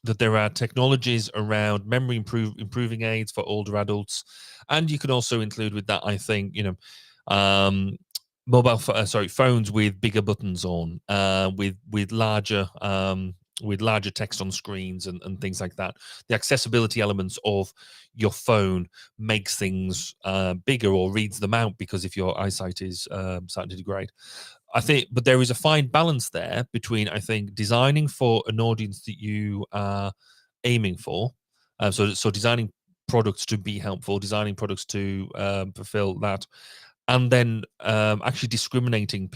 that there are technologies around memory improving aids for older adults, and you can also include with that, I think, phones with bigger buttons on, with larger text on screens and things like that. The accessibility elements of your phone makes things bigger, or reads them out, because if your eyesight is starting to degrade. I think, but there is a fine balance there between, I think, designing for an audience that you are aiming for. So designing products to be helpful, designing products to fulfill that, and then actually discriminating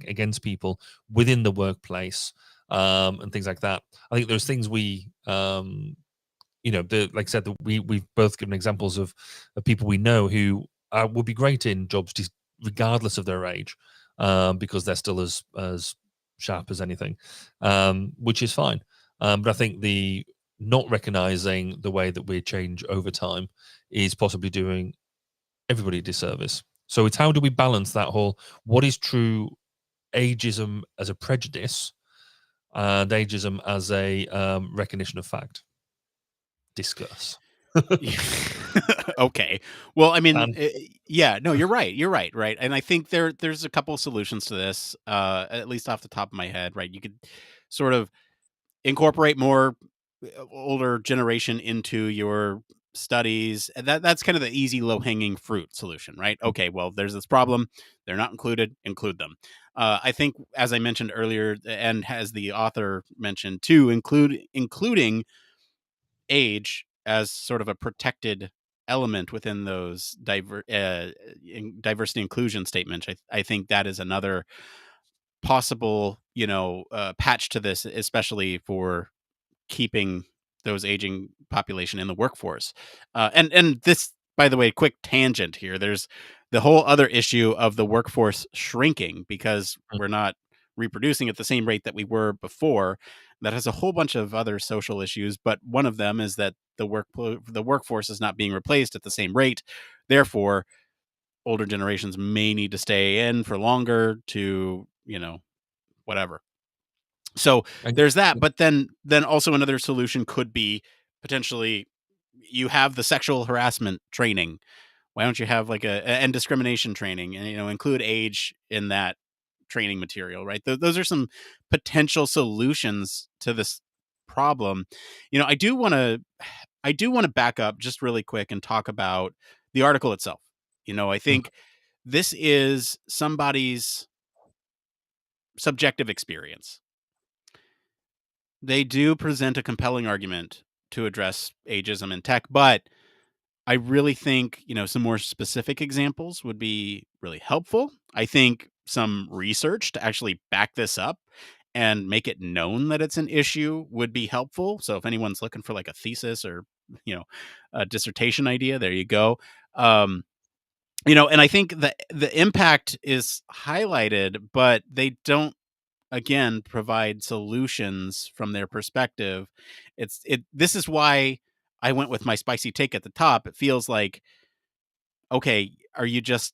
against people within the workplace, and things like that. I think there's things we like I said, that we've both given examples of people we know who would be great in jobs regardless of their age, because they're still as sharp as anything, which is fine. But I think the not recognizing the way that we change over time is possibly doing everybody a disservice. So it's how do we balance that whole, what is true ageism as a prejudice and ageism as a recognition of fact? Discuss. Okay. Well, I mean, And yeah, no, you're right. You're right. Right. And I think there's a couple of solutions to this, at least off the top of my head, right? You could sort of incorporate more older generation into your studies. And that's kind of the easy, low hanging fruit solution, right? Okay. Well, there's this problem. They're not included. Include them. I think, as I mentioned earlier, and as the author mentioned too, including age as sort of a protected element within those diversity inclusion statements. I think that is another possible, patch to this, especially for keeping those aging population in the workforce. And this, by the way, quick tangent here. There's the whole other issue of the workforce shrinking because we're not reproducing at the same rate that we were before. That has a whole bunch of other social issues, but one of them is that the workforce is not being replaced at the same rate. Therefore, older generations may need to stay in for longer to, whatever. So there's that, but then also another solution could be potentially you have the sexual harassment training. Why don't you have like and discrimination training, and include age in that training material, right? Those are some potential solutions to this problem. I do want to back up just really quick and talk about the article itself. I think this is somebody's subjective experience. They do present a compelling argument to address ageism in tech, but I really think, some more specific examples would be really helpful. I think some research to actually back this up and make it known that it's an issue would be helpful. So if anyone's looking for like a thesis or, a dissertation idea, there you go. And I think the impact is highlighted, but they don't, again, provide solutions from their perspective. This is why I went with my spicy take at the top. It feels like, okay, are you just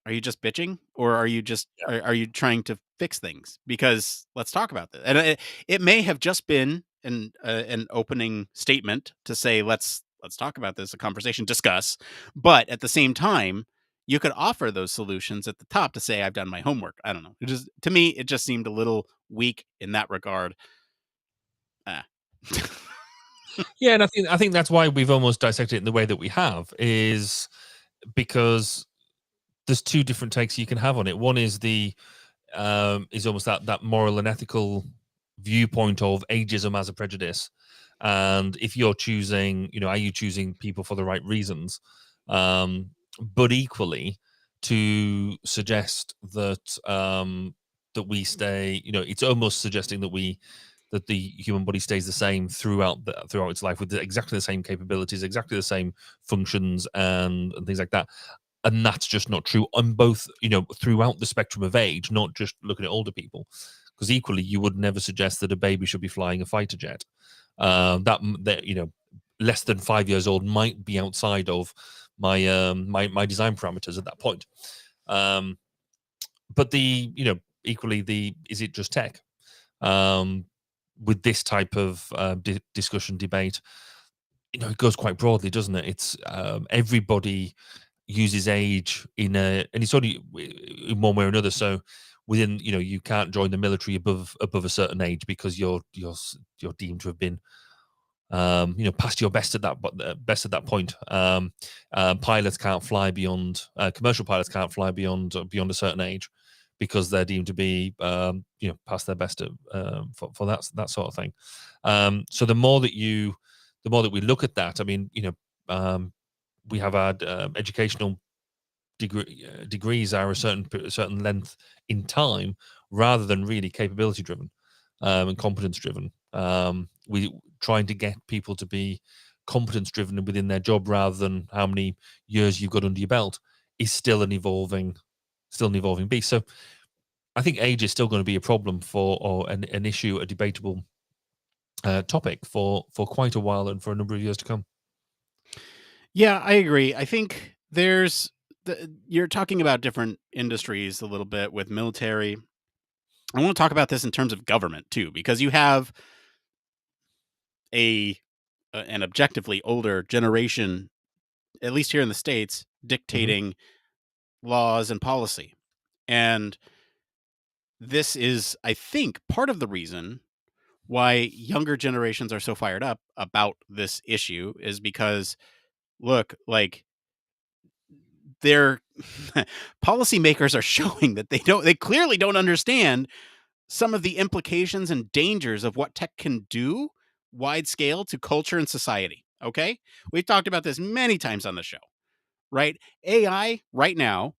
bitching, or are you just are you trying to fix things? Because let's talk about this. And it may have just been an opening statement to say let's talk about this, a conversation, discuss. But at the same time, you could offer those solutions at the top to say I've done my homework. I don't know. To me, it just seemed a little weak in that regard. yeah, and I think that's why we've almost dissected it in the way that we have, is because there's two different takes you can have on it. One is is almost that moral and ethical viewpoint of ageism as a prejudice, and if you're choosing, are you choosing people for the right reasons? But equally, to suggest that that we stay, it's almost suggesting that the human body stays the same throughout its life with exactly the same capabilities, exactly the same functions, and things like that. And that's just not true on both, throughout the spectrum of age, not just looking at older people. Because equally, you would never suggest that a baby should be flying a fighter jet. That less than 5 years old might be outside of my my design parameters at that point. But equally, is it just tech? With this type of discussion, debate, it goes quite broadly, doesn't it? It's everybody uses age and it's only in one way or another. So within, you can't join the military above a certain age because you're deemed to have been past your best at that point. Pilots can't fly beyond commercial pilots can't fly beyond a certain age because they're deemed to be past their best for that sort of thing. So the more that you the more that we look at that, I mean, we have had educational degrees are a certain length in time, rather than really capability driven and competence driven. We trying to get people to be competence driven within their job, rather than how many years you've got under your belt, is still an evolving beast. So I think age is still going to be a problem or an issue, a debatable topic for quite a while and for a number of years to come. Yeah, I agree. I think you're talking about different industries a little bit with military. I want to talk about this in terms of government too, because you have an objectively older generation, at least here in the States, dictating laws and policy. And this is, I think, part of the reason why younger generations are so fired up about this issue, is because, look, like, their policymakers are showing that they clearly don't understand some of the implications and dangers of what tech can do wide scale to culture and society. Okay. We've talked about this many times on the show, right? AI right now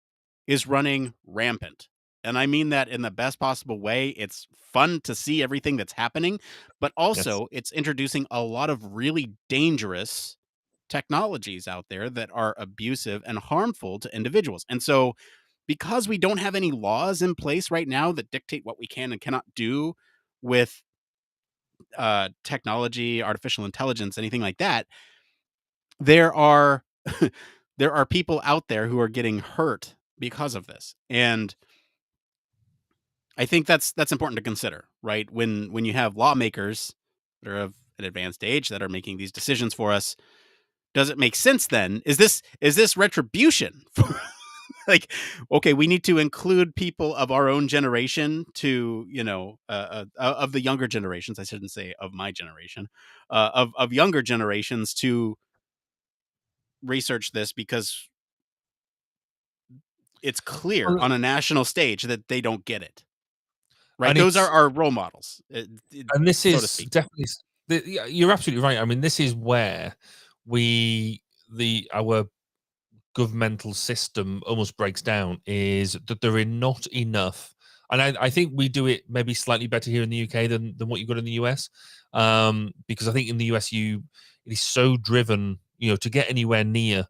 is running rampant. And I mean that in the best possible way. It's fun to see everything that's happening, but also it's introducing a lot of really dangerous technologies out there that are abusive and harmful to individuals. And so, because we don't have any laws in place right now that dictate what we can and cannot do with technology, artificial intelligence, anything like that, there are there are people out there who are getting hurt because of this. And I think that's important to consider, right? When you have lawmakers that are of an advanced age that are making these decisions for us, does it make sense then? Is this retribution for like, okay, we need to include people of our own generation to, of the younger generations. I shouldn't say of my generation, of younger generations to research this, because it's clear Well, on a national stage that they don't get it. Right? and Those are it's our role models, and this so to is speak. definitely yeah, you're absolutely right. I mean, this is where our governmental system almost breaks down, is that there are not enough, and I think we do it maybe slightly better here in the UK than what you got in the US, because I think in the US it is so driven, to get anywhere near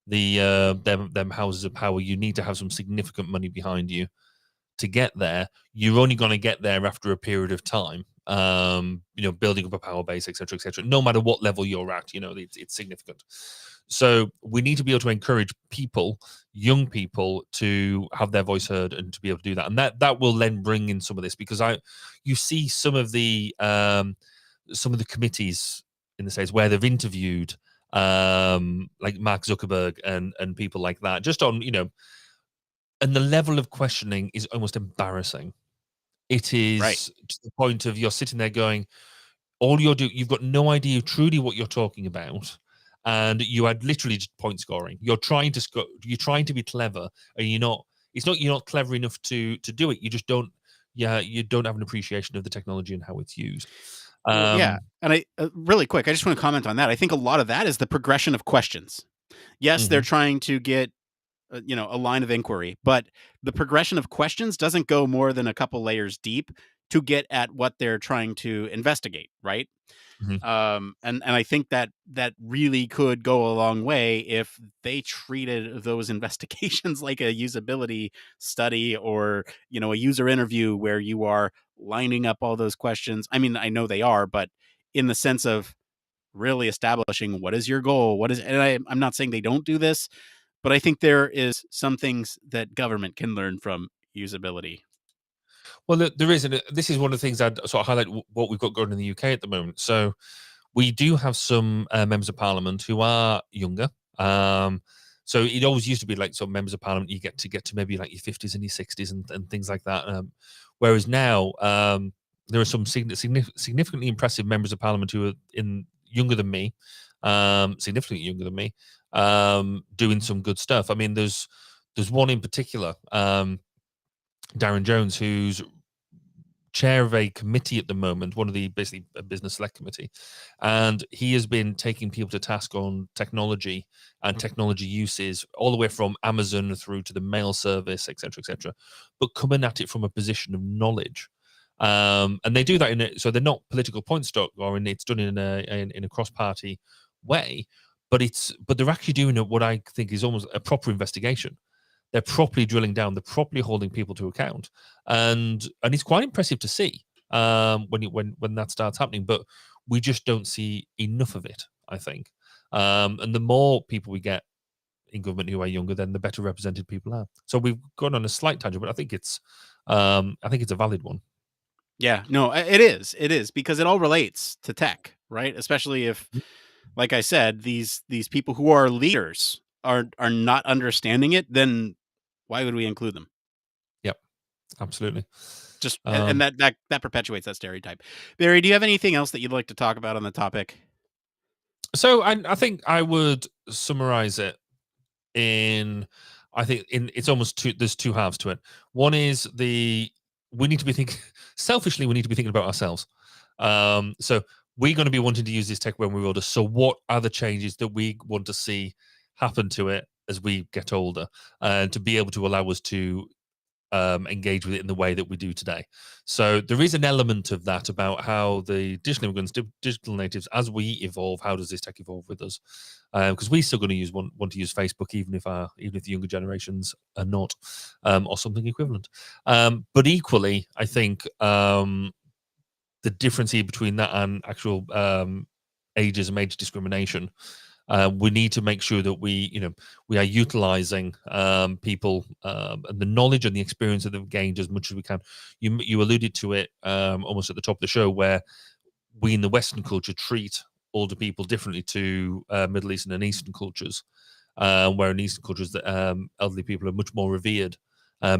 them houses of power, you need to have some significant money behind you to get there. You're only going to get there after a period of time, building up a power base, etc., etc. No matter what level you're at, it's significant. So we need to be able to encourage people, young people, to have their voice heard and to be able to do that. And that will then bring in some of this, because you see some of the committees in the States where they've interviewed like Mark Zuckerberg and people like that, just on, and the level of questioning is almost embarrassing. It is Right. to the point of you're sitting there going, you've got no idea truly what you're talking about, and you had literally just point scoring. You're trying to be clever, and you're not. It's not you're not clever enough to do it. You just don't. Yeah, you don't have an appreciation of the technology and how it's used. Well, yeah. And I really quick, I just want to comment on that. I think a lot of that is the progression of questions. Yes, they're trying to get a line of inquiry, but the progression of questions doesn't go more than a couple layers deep to get at what they're trying to investigate, right? And I think that really could go a long way if they treated those investigations like a usability study, or a user interview where you are lining up all those questions. I mean, I know they are, but in the sense of really establishing what is your goal, and I'm not saying they don't do this, but I think there is some things that government can learn from usability. Well, there is, and this is one of the things I'd sort of highlight what we've got going in the UK at the moment. So we do have some members of parliament who are younger. So it always used to be like some members of parliament, you get to maybe like your 50s and your 60s and things like that. Whereas now there are some significantly impressive members of parliament who are younger than me, significantly younger than me, doing some good stuff. I mean, there's one in particular, Darren Jones, who's chair of a committee at the moment, one of the basically a business select committee, and he has been taking people to task on technology and technology uses all the way from Amazon through to the mail service, etc., but coming at it from a position of knowledge. And they do that so they're not political point stock, or it's done in a cross-party way, but they're actually doing what I think is almost a proper investigation. They're properly drilling down. They're properly holding people to account, and it's quite impressive to see when that starts happening. But we just don't see enough of it, I think. And the more people we get in government who are younger, then the better represented people are. So we've gone on a slight tangent, but I think it's a valid one. Yeah, no, it is because it all relates to tech, right? Especially if, like I said, these people who are leaders are not understanding it, then why would we include them? Yep, absolutely. Just and that perpetuates that stereotype. Barry, do you have anything else that you'd like to talk about on the topic? So I think I would summarize it it's almost there's two halves to it. One is we need to be thinking selfishly, we need to be thinking about ourselves. So we're going to be wanting to use this tech when we're older. So what are the changes that we want to see happen to it as we get older, and to be able to allow us to engage with it in the way that we do today? So there is an element of that about how the digital immigrants, digital natives, as we evolve, how does this tech evolve with us? Because we're still going to want to use Facebook, even if the younger generations are not, or something equivalent. But equally, I think the difference here between that and actual ageism, age discrimination, we need to make sure that we are utilizing people and the knowledge and the experience that they've gained as much as we can. You alluded to it almost at the top of the show, where we in the Western culture treat older people differently to Middle Eastern and Eastern cultures, where in Eastern cultures the elderly people are much more revered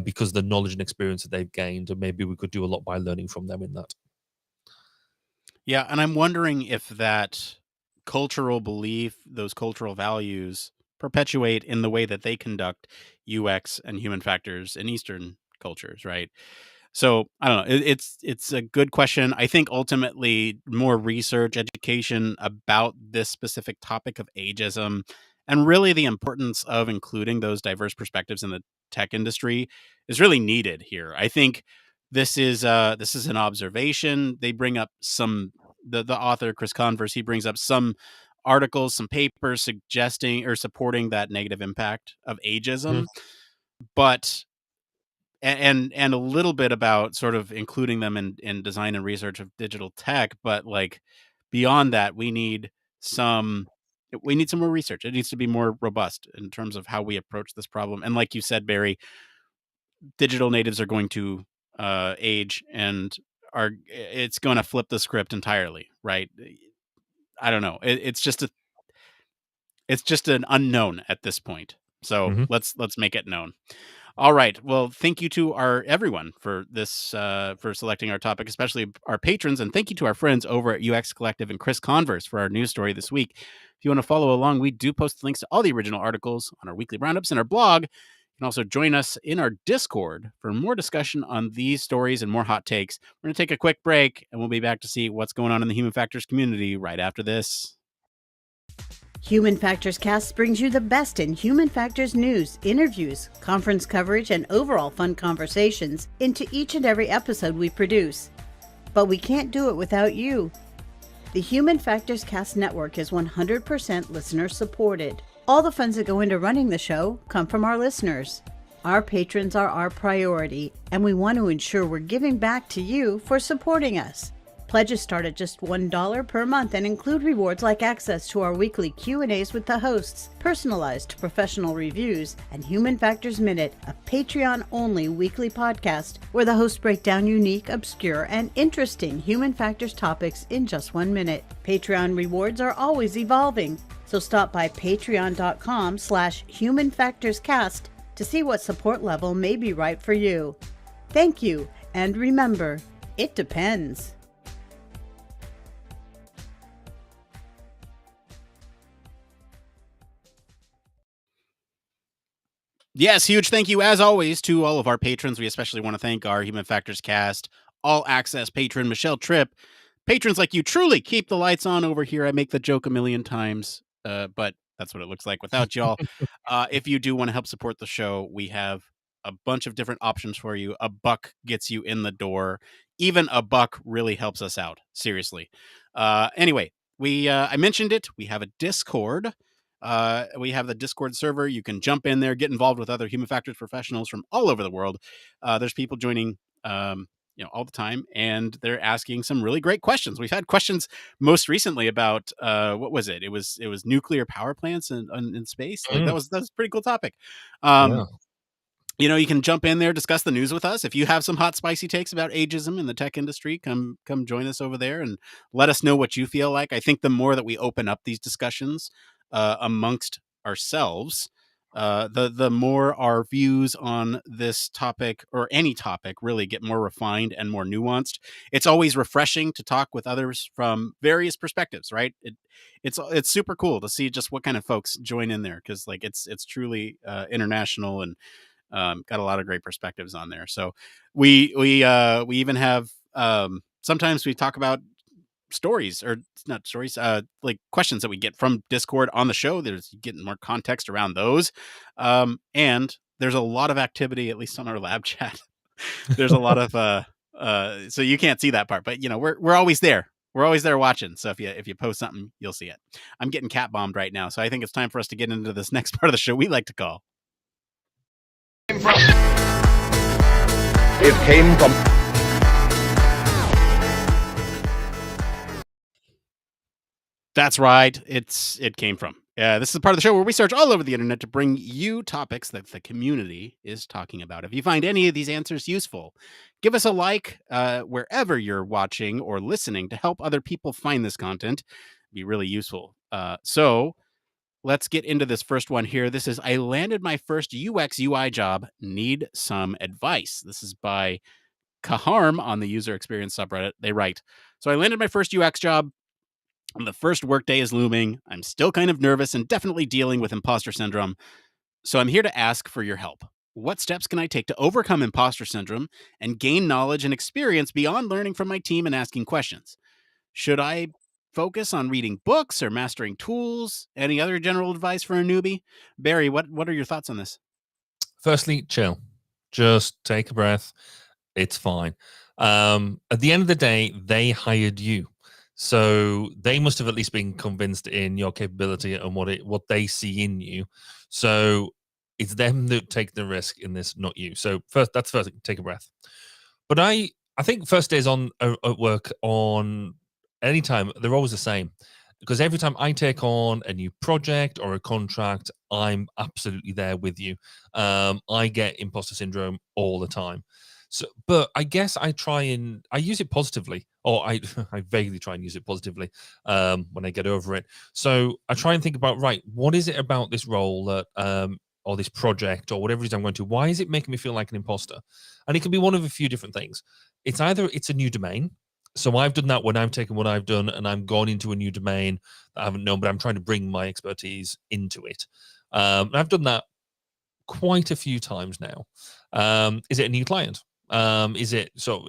because of the knowledge and experience that they've gained, and maybe we could do a lot by learning from them in that. Yeah, and I'm wondering if that cultural belief, those cultural values, perpetuate in the way that they conduct UX and human factors in Eastern cultures, right? So I don't know. It's a good question. I think ultimately more research, education about this specific topic of ageism, and really the importance of including those diverse perspectives in the tech industry is really needed here. I think this is an observation. They bring up the author Chris Converse. He brings up some articles, some papers suggesting or supporting that negative impact of ageism, but and a little bit about sort of including them in design and research of digital tech. But like beyond that, we need some more research. It needs to be more robust in terms of how we approach this problem. And like you said, Barry, digital natives are going to age and it's going to flip the script entirely, right? I don't know. It's just an unknown at this point. So let's make it known. All right. Well, thank you to everyone for this for selecting our topic, especially our patrons, and thank you to our friends over at UX Collective and Chris Converse for our news story this week. If you want to follow along, we do post links to all the original articles on our weekly roundups and our blog. You can also join us in our Discord for more discussion on these stories and more hot takes. We're going to take a quick break, and we'll be back to see what's going on in the human factors community right after this. Human Factors Cast brings you the best in human factors news, interviews, conference coverage, and overall fun conversations into each and every episode we produce. But we can't do it without you. The Human Factors Cast network is 100% listener supported. All the funds that go into running the show come from our listeners. Our patrons are our priority, and we want to ensure we're giving back to you for supporting us. Pledges start at just $1 per month and include rewards like access to our weekly Q&As with the hosts, personalized professional reviews, and Human Factors Minute, a Patreon-only weekly podcast where the hosts break down unique, obscure, and interesting human factors topics in just 1 minute. Patreon rewards are always evolving, so stop by patreon.com/humanfactorscast to see what support level may be right for you. Thank you, and remember, it depends. Yes, huge thank you as always to all of our patrons. We especially want to thank our Human Factors Cast all access patron Michelle Tripp. Patrons like you truly keep the lights on over here. I make the joke a million times, but that's what it looks like without y'all. If you do want to help support the show, we have a bunch of different options for you. A buck gets you in the door. Even a buck really helps us out. Seriously. Anyway, I mentioned it. We have a Discord. We have the Discord server. You can jump in there, get involved with other human factors professionals from all over the world. There's people joining all the time, and they're asking some really great questions. We've had questions most recently about what was it? It was nuclear power plants in space. Like that was a pretty cool topic. Yeah. You can jump in there, discuss the news with us. If you have some hot, spicy takes about ageism in the tech industry, come join us over there and let us know what you feel like. I think the more that we open up these discussions amongst ourselves, the more our views on this topic or any topic really get more refined and more nuanced. It's always refreshing to talk with others from various perspectives, right? It's super cool to see just what kind of folks join in there, because like it's truly international and got a lot of great perspectives on there. So we even have sometimes we talk about stories, or not stories, like questions that we get from Discord on the show. There's getting more context around those. And there's a lot of activity, at least on our lab chat. There's a lot of so you can't see that part, but we're always there. We're always there watching. So if you post something, you'll see it. I'm getting cat bombed right now, so I think it's time for us to get into this next part of the show we like to call It came from. That's right. It came from. This is the part of the show where we search all over the internet to bring you topics that the community is talking about. If you find any of these answers useful, give us a like wherever you're watching or listening to help other people find this content. It'd be really useful. So let's get into this first one here. This is, I landed my first UX UI job. Need some advice. This is by Kaharm on the user experience subreddit. They write, so I landed my first UX job. The first workday is looming. I'm still kind of nervous and definitely dealing with imposter syndrome. So I'm here to ask for your help. What steps can I take to overcome imposter syndrome and gain knowledge and experience beyond learning from my team and asking questions? Should I focus on reading books or mastering tools? Any other general advice for a newbie? Barry, what are your thoughts on this? Firstly, chill. Just take a breath. It's fine. At the end of the day, they hired you. So they must have at least been convinced in your capability and what they see in you. So it's them that take the risk in this, not you. So first, take a breath. But I think first days on at work on any time, they're always the same, because every time I take on a new project or a contract, I'm absolutely there with you. I get imposter syndrome all the time. So, but I guess I use it positively, or I vaguely try and use it positively when I get over it. So I try and think about, right, what is it about this role that, or this project or whatever it is I'm going to, why is it making me feel like an imposter? And it can be one of a few different things. It's either it's a new domain. So I've done that when I've taken what I've done and I'm gone into a new domain that I haven't known, but I'm trying to bring my expertise into it. And I've done that quite a few times now. Is it a new client? Is it so?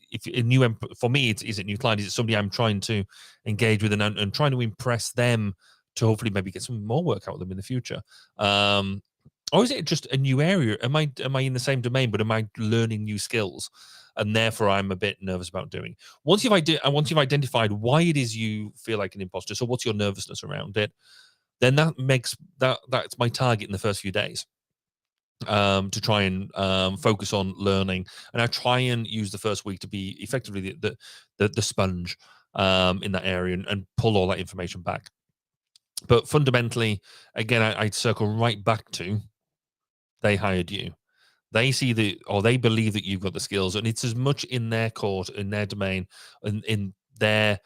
If a new for me, is it new client? Is it somebody I'm trying to engage with and trying to impress them to hopefully maybe get some more work out of them in the future? Or is it just a new area? Am I in the same domain, but am I learning new skills? And therefore, I'm a bit nervous about doing. Once you've identified why it is you feel like an imposter, so what's your nervousness around it, then that makes that's my target in the first few days. To try and focus on learning, and I try and use the first week to be effectively the sponge in that area and pull all that information back. But fundamentally, again, I'd circle right back to they hired you. They see they believe that you've got the skills, and it's as much in their court, in their domain, in their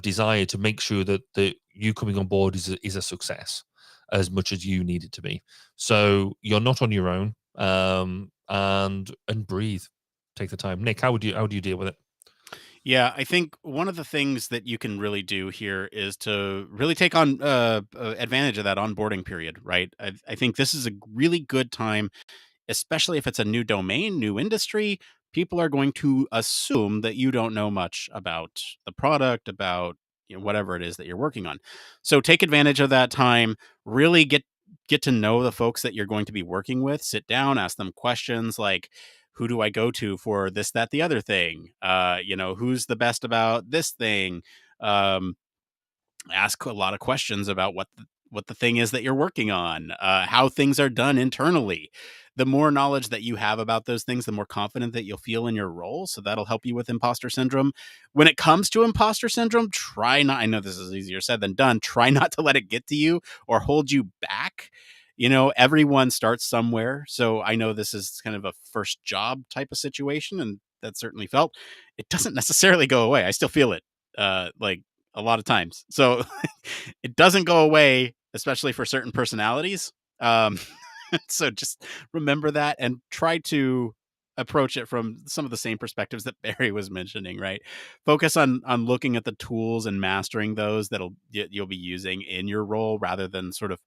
desire to make sure that you coming on board is a success as much as you need it to be. So you're not on your own, and breathe, take the time. Nick, how do you deal with it? Yeah, I think one of the things that you can really do here is to really take on advantage of that onboarding period, right? I think this is a really good time especially if it's a new domain, new industry, people are going to assume that you don't know much about the product, about whatever it is that you're working on. So take advantage of that time, really get to know the folks that you're going to be working with, sit down, ask them questions like, who do I go to for this, that, the other thing? Who's the best about this thing? Um, Ask a lot of questions about what the thing is that you're working on, how things are done internally. The more knowledge that you have about those things, the more confident that you'll feel in your role. So that'll help you with imposter syndrome. When it comes to imposter syndrome, try not, I know this is easier said than done, try not to let it get to you or hold you back. Everyone starts somewhere. So I know this is kind of a first job type of situation, and that certainly felt. It doesn't necessarily go away. I still feel it. Like a lot of times. So it doesn't go away, especially for certain personalities. Um, so just remember that and try to approach it from some of the same perspectives that Barry was mentioning, right? Focus on looking at the tools and mastering those you'll be using in your role rather than sort of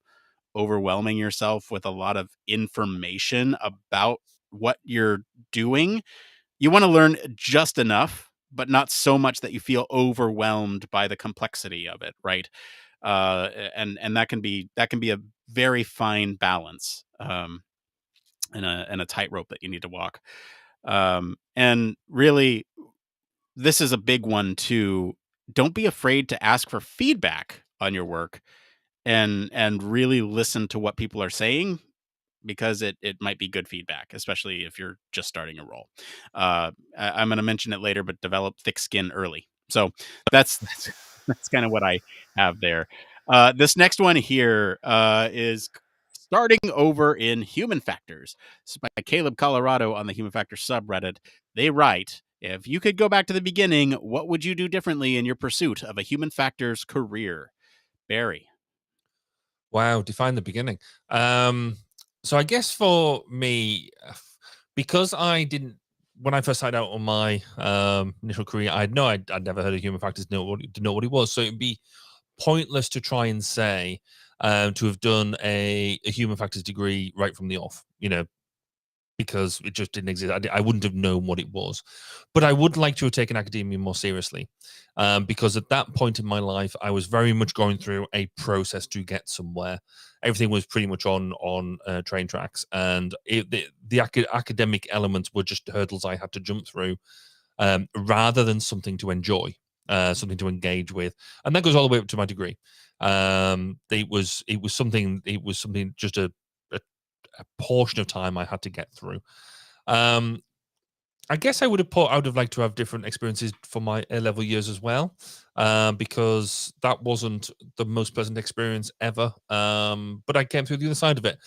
overwhelming yourself with a lot of information about what you're doing. You want to learn just enough, but not so much that you feel overwhelmed by the complexity of it, right? And that can be a very fine balance, and a tightrope that you need to walk. And really, this is a big one too. Don't be afraid to ask for feedback on your work, and really listen to what people are saying, because it might be good feedback, especially if you're just starting a role. I'm going to mention it later, but develop thick skin early. So that's kind of what I have there. This next one here is starting over in human factors. This is by Caleb Colorado on the Human Factors subreddit. They write, if you could go back to the beginning, what would you do differently in your pursuit of a human factors career? Barry. Wow, define the beginning. So I guess for me, because I didn't, when I first started out on my initial career, I'd never heard of human factors, didn't know what it was. So it'd be pointless to try and say to have done a human factors degree right from the off, because it just didn't exist. I wouldn't have known what it was. But I would like to have taken academia more seriously, because at that point in my life, I was very much going through a process to get somewhere. Everything was pretty much on train tracks, and the academic elements were just hurdles I had to jump through, rather than something to enjoy, something to engage with. And that goes all the way up to my degree. It was something just a portion of time I had to get through. I guess I would have liked to have different experiences for my A-level years as well, because that wasn't the most pleasant experience ever. But I came through the other side of it,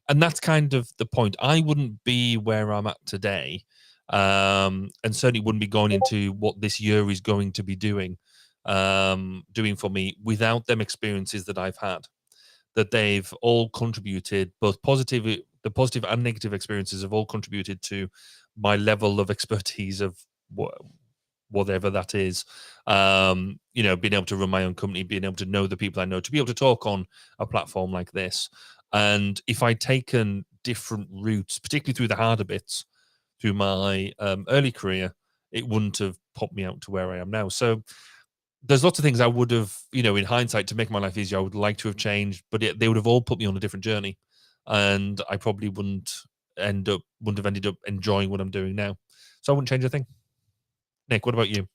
and that's kind of the point. I wouldn't be where I'm at today, and certainly wouldn't be going into what this year is going to be doing for me without them experiences that I've had. That they've all contributed, both the positive and negative experiences have all contributed to my level of expertise of whatever that is. Being able to run my own company, being able to know the people I know, to be able to talk on a platform like this. And if I'd taken different routes, particularly through the harder bits, through my early career, it wouldn't have popped me out to where I am now. So there's lots of things I would have, in hindsight, to make my life easier, I would like to have changed, but they would have all put me on a different journey, and I probably wouldn't have ended up enjoying what I'm doing now. So I wouldn't change a thing. Nick, what about you?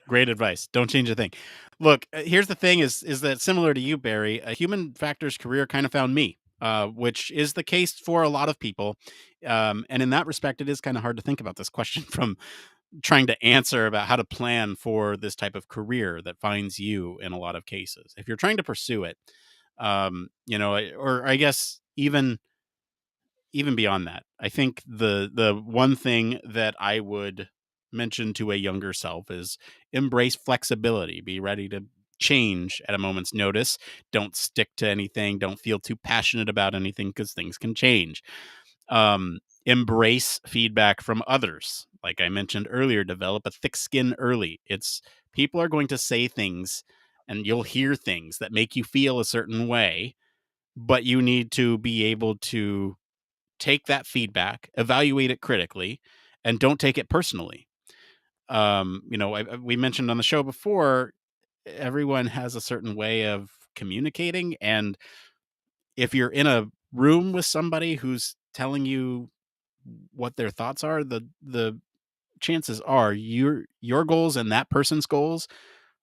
Great advice. Don't change a thing. Look, here's the thing: is that similar to you, Barry? A human factors career kind of found me, which is the case for a lot of people. And in that respect, it is kind of hard to think about this question from trying to answer about how to plan for this type of career that finds you in a lot of cases. If you're trying to pursue it, or I guess even beyond that, I think the one thing that I would mention to a younger self is embrace flexibility. Be ready to change at a moment's notice. Don't stick to anything. Don't feel too passionate about anything, because things can change. Embrace feedback from others. Like I mentioned earlier, develop a thick skin early. It's People are going to say things, and you'll hear things that make you feel a certain way, but you need to be able to take that feedback, evaluate it critically, and don't take it personally. We mentioned on the show before, everyone has a certain way of communicating, and if you're in a room with somebody who's telling you what their thoughts are, the chances are your goals and that person's goals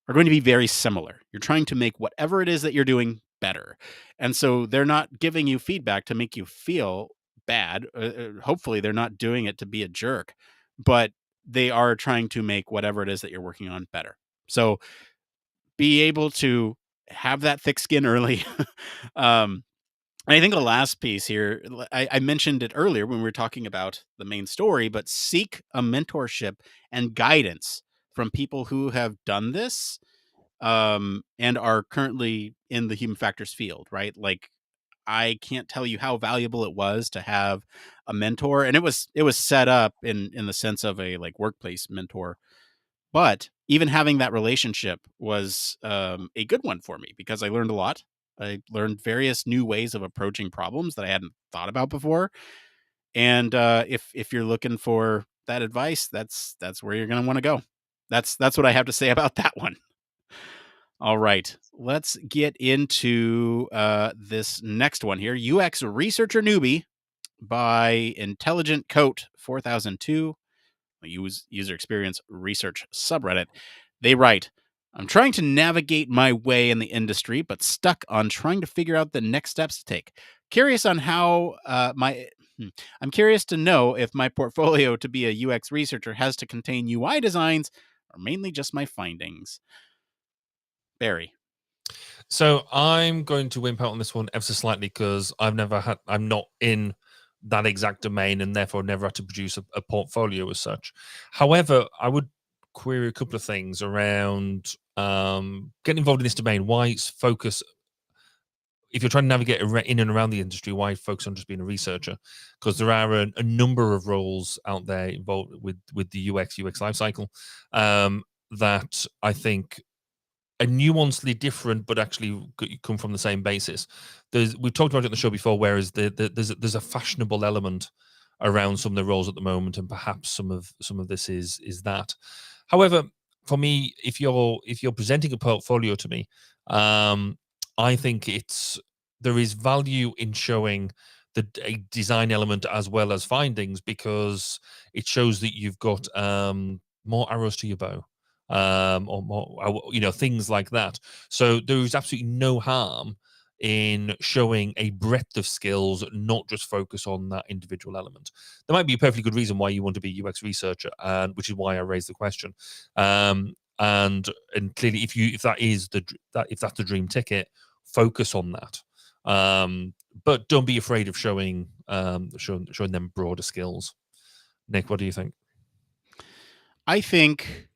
are going to be very similar. You're trying to make whatever it is that you're doing better. And so they're not giving you feedback to make you feel bad. Hopefully they're not doing it to be a jerk, but they are trying to make whatever it is that you're working on better. So be able to have that thick skin early. And I think the last piece here, I mentioned it earlier when we were talking about the main story, but seek a mentorship and guidance from people who have done this, and are currently in the human factors field, right? Like, I can't tell you how valuable it was to have a mentor, and it was set up in the sense of a like workplace mentor, but even having that relationship was a good one for me because I learned a lot. I learned various new ways of approaching problems that I hadn't thought about before. And if you're looking for that advice, that's where you're going to want to go. That's what I have to say about that one. All right, let's get into this next one here. UX Researcher Newbie by Intelligent Coat 4002, a user experience research subreddit. They write, I'm trying to navigate my way in the industry, but stuck on trying to figure out the next steps to take. Curious on how I'm curious to know if my portfolio to be a UX researcher has to contain UI designs or mainly just my findings. Barry. So I'm going to wimp out on this one ever so slightly because I'm not in that exact domain and therefore never had to produce a portfolio as such. However, I would query a couple of things around getting involved in this domain. Why focus, if you're trying to navigate in and around the industry, why focus on just being a researcher? Because there are a number of roles out there involved with the UX lifecycle that I think are nuancedly different, but actually come from the same basis. We've talked about it on the show before, whereas there's a fashionable element around some of the roles at the moment, and perhaps some of this is that. However, for me, if you're presenting a portfolio to me, I think there is value in showing a design element as well as findings, because it shows that you've got more arrows to your bow, or more, things like that. So there is absolutely no harm in showing a breadth of skills, not just focus on that individual element. There might be a perfectly good reason why you want to be a UX researcher, and which is why I raised the question. And clearly, if that's the dream ticket, focus on that. But don't be afraid of showing them broader skills. Nick, what do you think? I think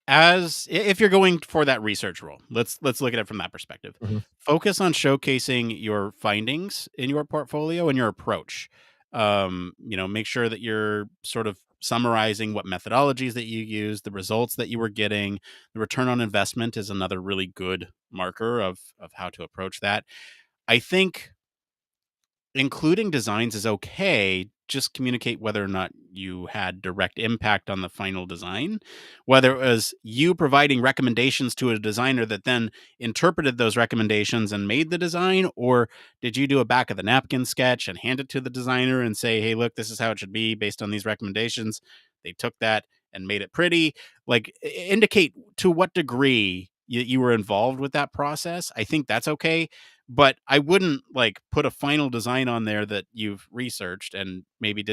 if you're going for that research role, let's look at it from that perspective. Mm-hmm. Focus on showcasing your findings in your portfolio and your approach. Make sure that you're sort of summarizing what methodologies that you use, the results that you were getting. The return on investment is another really good marker of how to approach that. I think including designs is okay. Just communicate whether or not you had direct impact on the final design, whether it was you providing recommendations to a designer that then interpreted those recommendations and made the design, or did you do a back of the napkin sketch and hand it to the designer and say, hey, look, this is how it should be based on these recommendations. They took that and made it pretty. Like, indicate to what degree you were involved with that process. I think that's okay. But I wouldn't like put a final design on there that you've researched and maybe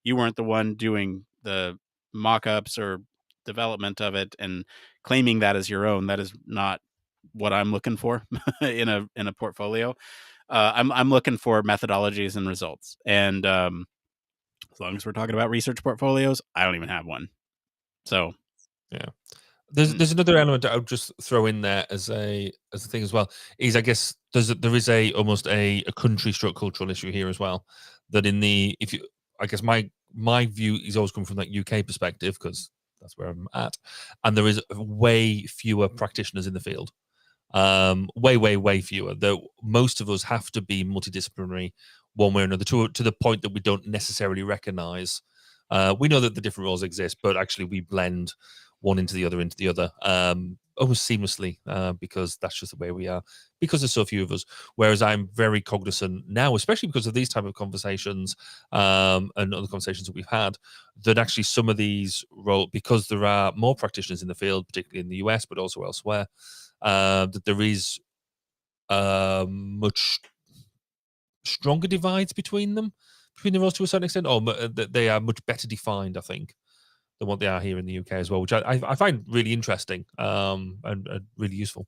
you weren't the one doing the mock-ups or development of it and claiming that as your own. That is not what I'm looking for in a portfolio. I'm looking for methodologies and results. And as long as we're talking about research portfolios, I don't even have one. So yeah. There's another element I would just throw in there as a thing as well, is I guess there is almost a country stroke cultural issue here as well, that I guess my view is always coming from that UK perspective, because that's where I'm at, and there is way fewer practitioners in the field, way fewer. Though most of us have to be multidisciplinary, one way or another, to the point that we don't necessarily recognize. We know that the different roles exist, but actually we blend one into the other, almost seamlessly, because that's just the way we are, because there's so few of us. Whereas I'm very cognizant now, especially because of these type of conversations, and other conversations that we've had, that actually some of these roles, because there are more practitioners in the field, particularly in the US, but also elsewhere, that there is much stronger divides between the roles to a certain extent, or that they are much better defined, I think, than what they are here in the UK as well, which I find really interesting, and really useful.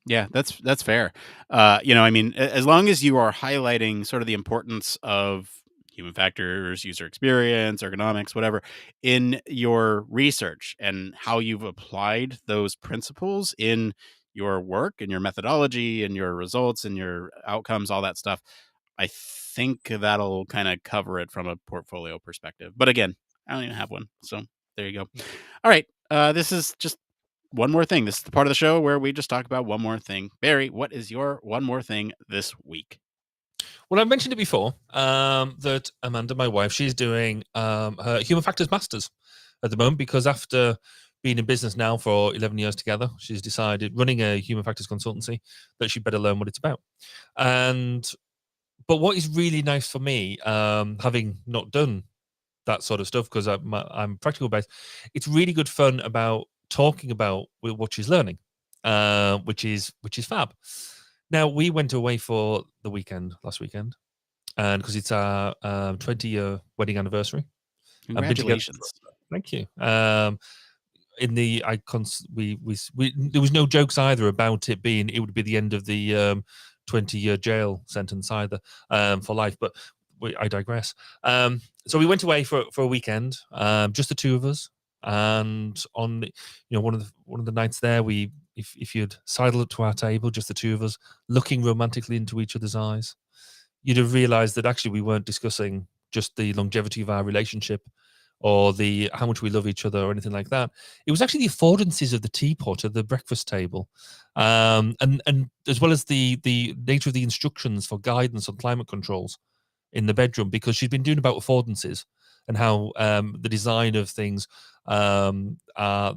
Yeah, that's fair. I mean, as long as you are highlighting sort of the importance of human factors, user experience, ergonomics, whatever, in your research and how you've applied those principles in your work and your methodology and your results and your outcomes, all that stuff, I think that'll kind of cover it from a portfolio perspective. But again, I don't even have one. So there you go. All right. This is just one more thing. This is the part of the show where we just talk about one more thing. Barry, what is your one more thing this week? Well, I mentioned it before, that Amanda, my wife, she's doing her human factors masters at the moment, because after being in business now for 11 years together, she's decided, running a human factors consultancy, that she'd better learn what it's about. But what is really nice for me, having not done that sort of stuff, because I'm practical based, it's really good fun about talking about what she's learning, which is fab. Now, we went away for the weekend last weekend, and because it's our 20-year wedding anniversary. I've been together. Congratulations. Thank you. In the we there was no jokes either about it would be the end of the 20-year jail sentence either, for life, but I digress. So we went away for a weekend, just the two of us, and on one of the nights there, if you'd sidled up to our table, just the two of us, looking romantically into each other's eyes, you'd have realized that actually we weren't discussing just the longevity of our relationship or the how much we love each other or anything like that. It was actually the affordances of the teapot at the breakfast table, and as well as the nature of the instructions for guidance on climate controls in the bedroom, because she's been doing about affordances and how the design of things are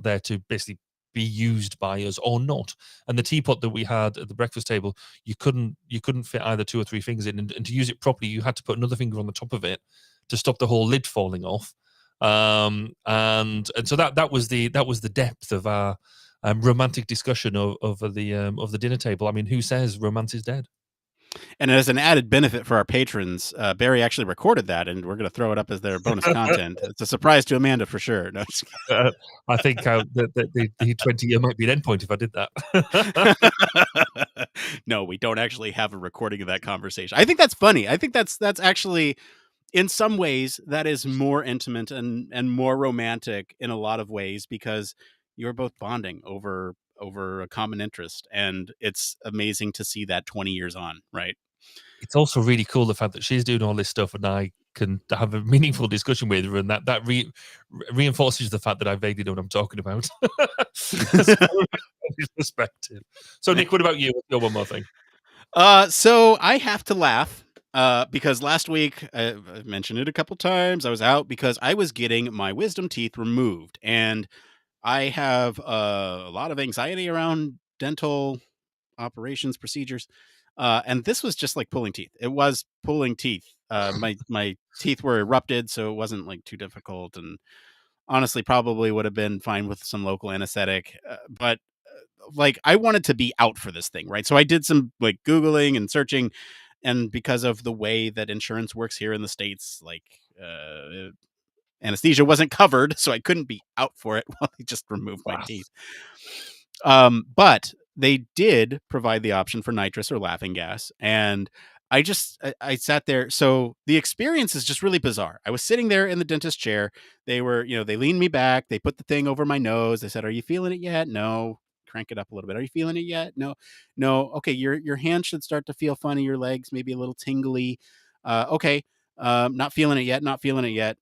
there to basically be used by us or not. And the teapot that we had at the breakfast table, you couldn't fit either 2 or 3 fingers in, and to use it properly, you had to put another finger on the top of it to stop the whole lid falling off. And so that was the depth of our romantic discussion of the dinner table. I mean, who says romance is dead? And as an added benefit for our patrons, Barry actually recorded that, and we're going to throw it up as their bonus content. It's a surprise to Amanda for sure. No, I think the 20-year might be an endpoint if I did that. No, we don't actually have a recording of that conversation. I think that's funny. I think that's actually, in some ways, that is more intimate and more romantic in a lot of ways, because you're both bonding over a common interest, and it's amazing to see that 20 years on, right? It's also really cool the fact that she's doing all this stuff and I can have a meaningful discussion with her, and that reinforces the fact that I vaguely know what I'm talking about. Perspective. So, Nick, what about you? What's your one more thing? So I have to laugh because last week, I mentioned it a couple times, I was out because I was getting my wisdom teeth removed, and I have a lot of anxiety around dental operations procedures, and this was just like pulling teeth. It was pulling teeth. My teeth were erupted, so it wasn't like too difficult, and honestly, probably would have been fine with some local anesthetic. But like, I wanted to be out for this thing, right? So I did some like Googling and searching, and because of the way that insurance works here in the States, like anesthesia wasn't covered, so I couldn't be out for it while they just removed my teeth. But they did provide the option for nitrous or laughing gas, and I sat there. So the experience is just really bizarre. I was sitting there in the dentist chair. They were, they leaned me back. They put the thing over my nose. They said, "Are you feeling it yet?" No. Crank it up a little bit. "Are you feeling it yet?" No. No. Okay. Your hand should start to feel funny. Your legs maybe a little tingly. Okay. Not feeling it yet. Not feeling it yet.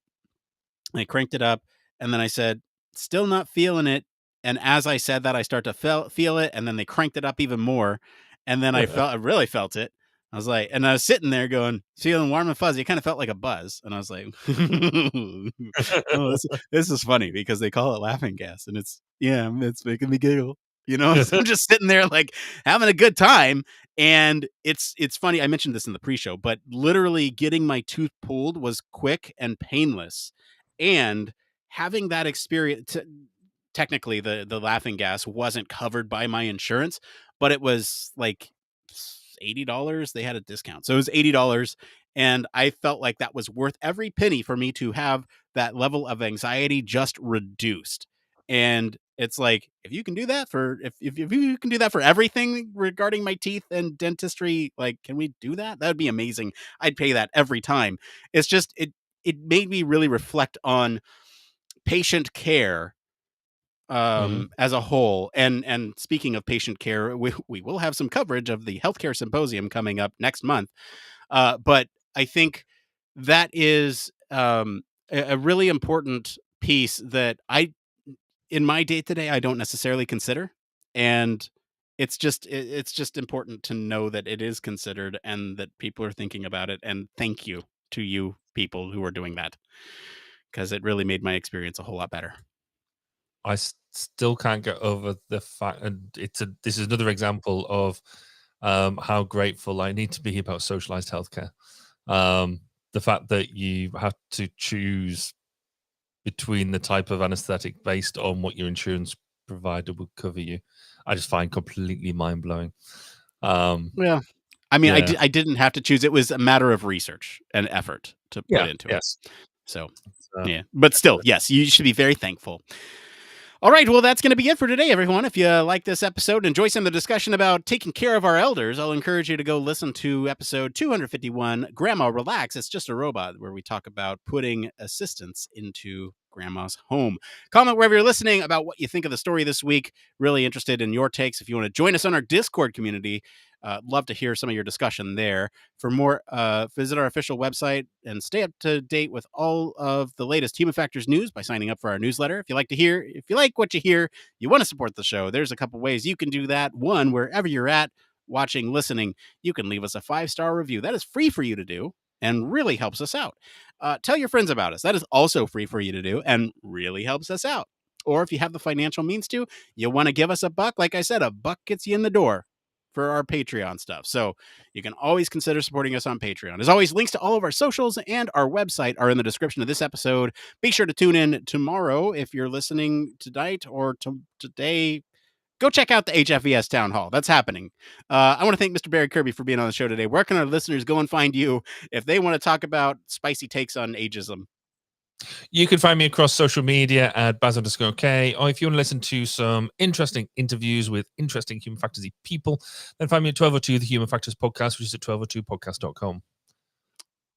I cranked it up, and then I said, "Still not feeling it." And as I said that, I start to feel it, and then they cranked it up even more, and then I really felt it. I was like, and I was sitting there going, feeling warm and fuzzy. It kind of felt like a buzz. And I was like, oh, this is funny because they call it laughing gas. And it's making me giggle. So I'm just sitting there like having a good time. And it's funny. I mentioned this in the pre-show, but literally getting my tooth pulled was quick and painless. And having that experience, technically the laughing gas wasn't covered by my insurance, but it was like $80. They had a discount. So it was $80. And I felt like that was worth every penny for me to have that level of anxiety just reduced. And it's like, if you can do that if you can do that for everything regarding my teeth and dentistry, like, can we do that? That would be amazing. I'd pay that every time. It's just, it made me really reflect on patient care as a whole. And speaking of patient care, we will have some coverage of the healthcare symposium coming up next month. But I think that is a really important piece that in my day to day, I don't necessarily consider. And it's just important to know that it is considered and that people are thinking about it. And thank you to you people who are doing that, because it really made my experience a whole lot better. I still can't get over the fact, and this is another example of how grateful I need to be about socialized healthcare. The fact that you have to choose between the type of anesthetic based on what your insurance provider would cover you, I just find completely mind blowing. Well, I mean, Yeah. I didn't have to choose. It was a matter of research and effort to put into it. Yes. So, yeah. But still, yes, you should be very thankful. All right, well, that's going to be it for today, everyone. If you like this episode, enjoy some of the discussion about taking care of our elders, I'll encourage you to go listen to episode 251, Grandma Relax, It's Just a Robot, where we talk about putting assistance into Grandma's home. Comment wherever you're listening about what you think of the story this week. Really interested in your takes. If you want to join us on our Discord community, love to hear some of your discussion there. For more, visit our official website and stay up to date with all of the latest Human Factors news by signing up for our newsletter. If you like what you hear, you want to support the show, there's a couple ways you can do that. One, wherever you're at, watching, listening, you can leave us a 5-star review. That is free for you to do and really helps us out. Tell your friends about us. That is also free for you to do and really helps us out. Or if you have the financial means to, you want to give us $1, like I said, $1 gets you in the door for our Patreon stuff. So you can always consider supporting us on Patreon. As always, links to all of our socials and our website are in the description of this episode. Be sure to tune in tomorrow if you're listening tonight or today. Go check out the HFES Town Hall. That's happening. I want to thank Mr. Barry Kirby for being on the show today. Where can our listeners go and find you if they want to talk about spicy takes on ageism? You can find me across social media at Baz_K, or if you want to listen to some interesting interviews with interesting Human Factors people, then find me at 1202 The Human Factors Podcast, which is at 1202podcast.com.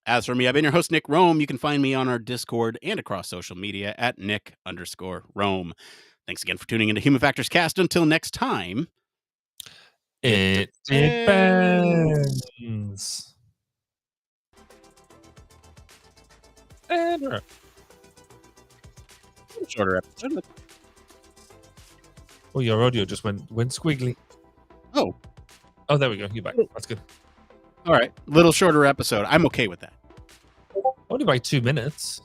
As for me, I've been your host, Nick Rome. You can find me on our Discord and across social media at Nick_Rome. Thanks again for tuning into Human Factors Cast. Until next time, it depends. And shorter episode. Oh, your audio just went squiggly. Oh, there we go. You're back. That's good. All right, little shorter episode. I'm okay with that. Only by 2 minutes.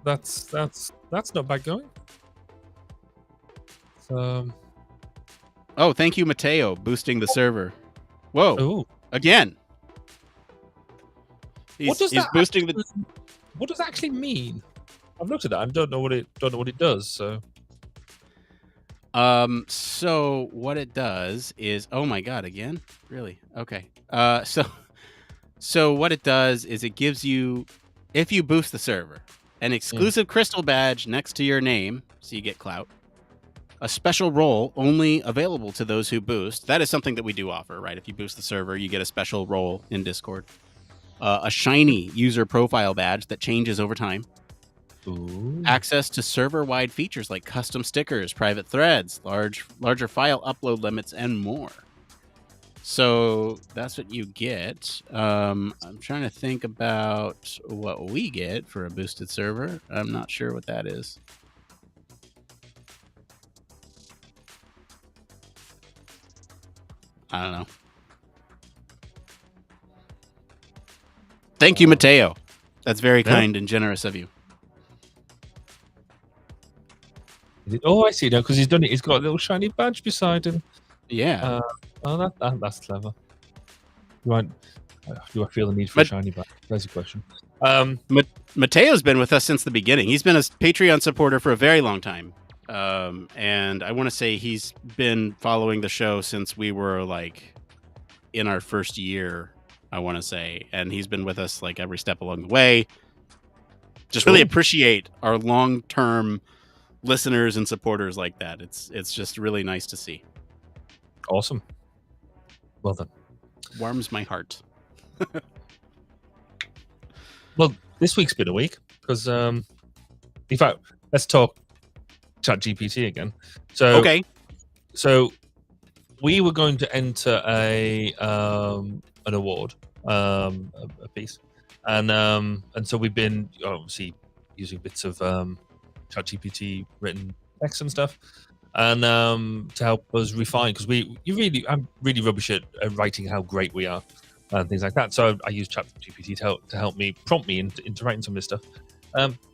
That's not bad going. Oh, thank you, Mateo, boosting the server. Whoa! Ooh. Again. He's boosting the. What does that actually mean? I've looked at that. I don't know what it does. So. So what it does is, oh my god, again? Really? Okay. So what it does is it gives you, if you boost the server, an exclusive crystal badge next to your name, so you get clout. A special role only available to those who boost. That is something that we do offer, right? If you boost the server, you get a special role in Discord. A shiny user profile badge that changes over time. Ooh. Access to server-wide features like custom stickers, private threads, larger file upload limits, and more. So that's what you get. I'm trying to think about what we get for a boosted server. I'm not sure what that is. I don't know. Thank you, Mateo. That's very Yeah. kind and generous of you. Oh, I see now, because he's done it. He's got a little shiny badge beside him. Yeah. That's clever. Do I feel the need for a But- shiny badge? There's a question. Mateo's been with us since the beginning. He's been a Patreon supporter for a very long time. And I want to say he's been following the show since we were like in our first year, I want to say. And he's been with us like every step along the way. Just really Cool. appreciate our long-term listeners and supporters like that. It's just really nice to see. Awesome. Well done. Warms my heart. Well, this week's been a week because, in fact, let's talk ChatGPT again. So, Okay. So we were going to enter an award, a piece, and so we've been obviously using bits of ChatGPT written text and stuff, and to help us refine, because I'm really rubbish at writing how great we are and things like that. So I use ChatGPT to help me prompt me into writing some of this stuff.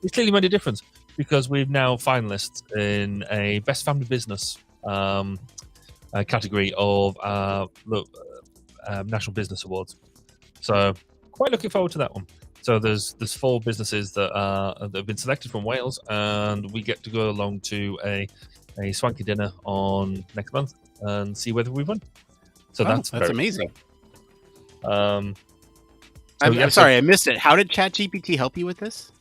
It's clearly made a difference because we've now finalists in a best family business category of National Business Awards. So quite looking forward to that one. So there's 4 businesses that have been selected from Wales, and we get to go along to a swanky dinner on next month and see whether we won. So that's very amazing. I'm I'm sorry, I missed it. How did ChatGPT help you with this?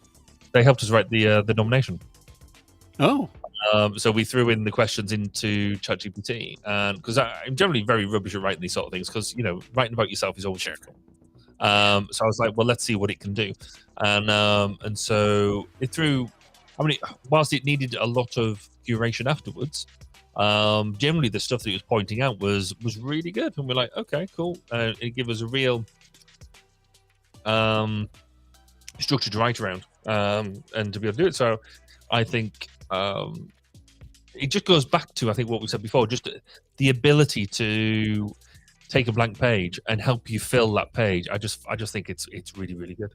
They helped us write the nomination. Oh, So we threw in the questions into ChatGPT, and because I'm generally very rubbish at writing these sort of things, because writing about yourself is always difficult. So I was like, well, let's see what it can do, and so it threw. Whilst it needed a lot of curation afterwards, generally the stuff that it was pointing out was really good, and we're like, okay, cool. It gave us a real structure to write around, and to be able to do it. So I think it just goes back to, I think, what we said before, just the ability to take a blank page and help you fill that page. I just think it's really, really good.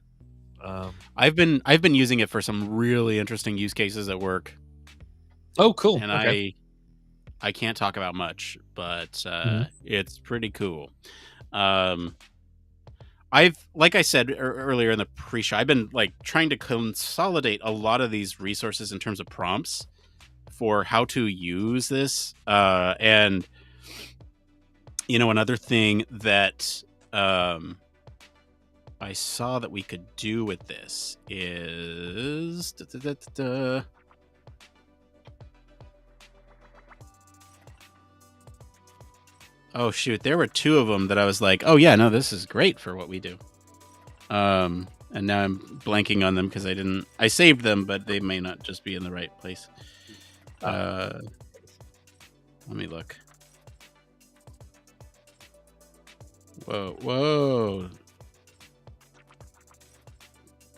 I've been using it for some really interesting use cases at work. Oh, cool. And Okay. I can't talk about much, but it's pretty cool. Like I said earlier in the pre-show, I've been like trying to consolidate a lot of these resources in terms of prompts for how to use this. And another thing that I saw that we could do with this is oh shoot, there were 2 of them that I was like, oh yeah, no, this is great for what we do. And now I'm blanking on them because I saved them, but they may not just be in the right place. Let me look. Whoa.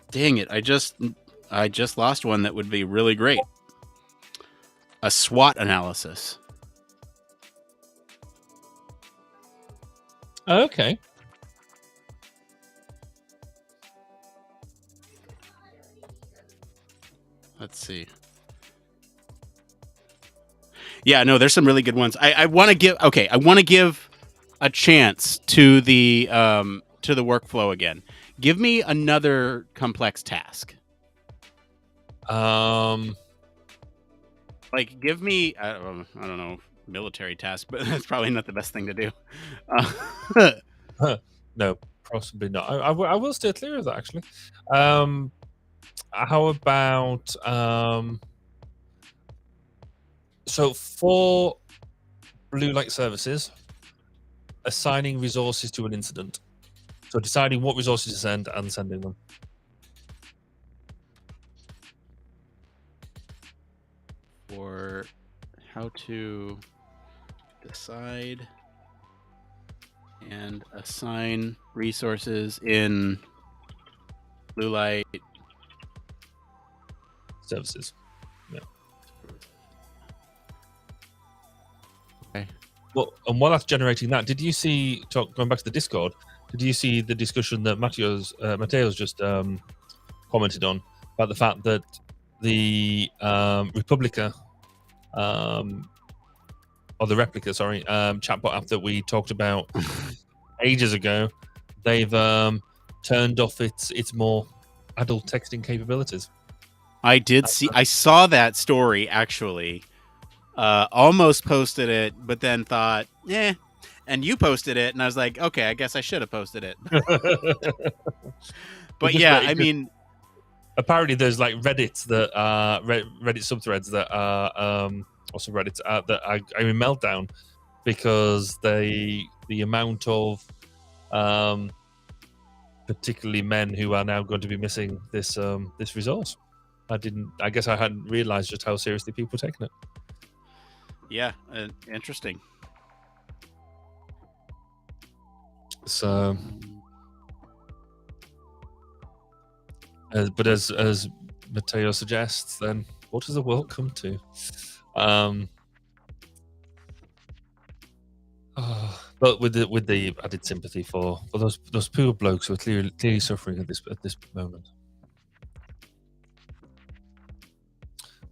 Dang it, I just lost one that would be really great. A SWOT analysis. Okay. Let's see. Yeah, no, there's some really good ones. I want to give a chance to the workflow again. Give me another complex task. Um, Like, give me I don't know, military task, but that's probably not the best thing to do. no, possibly not. I will steer clear of that, actually. How about so for blue light services, assigning resources to an incident. So deciding what resources to send and sending them. For how to decide and assign resources in blue light services. Yeah. Okay. Well, and while that's generating that, did you see, going back to the Discord, did you see the discussion that Mateo's just commented on about the fact that the Republica, or the Replica, sorry, chatbot app that we talked about ages ago, they've turned off its more adult texting capabilities. I saw that story actually. Almost posted it, but then thought, and you posted it, and I was like, okay, I guess I should have posted it. But yeah, I mean, apparently there's like Reddit that Reddit subthreads that are also Reddit that are in meltdown because the amount of particularly men who are now going to be missing this resource. I guess I hadn't realized just how seriously people were taking it. Yeah, interesting. So, but as Mateo suggests, then what does the world come to? But with the added sympathy for those poor blokes who are clearly suffering at this moment.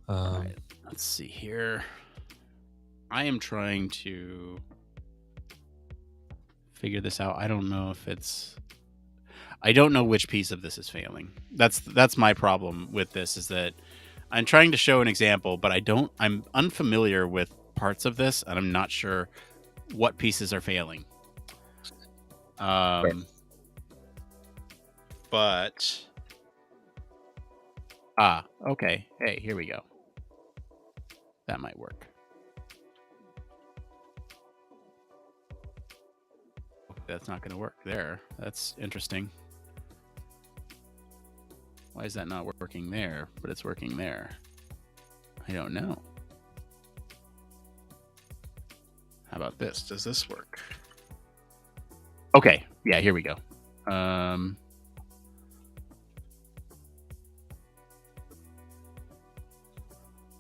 Right, let's see here. I am trying to figure this out. I don't know which piece of this is failing. That's my problem with this, is that I'm trying to show an example, but I'm unfamiliar with parts of this, and I'm not sure what pieces are failing. But okay. Hey, here we go. That might work. That's not going to work there. That's interesting. Why is that not working there, but it's working there? I don't know. How about this? Does this work? Okay. Yeah, here we go.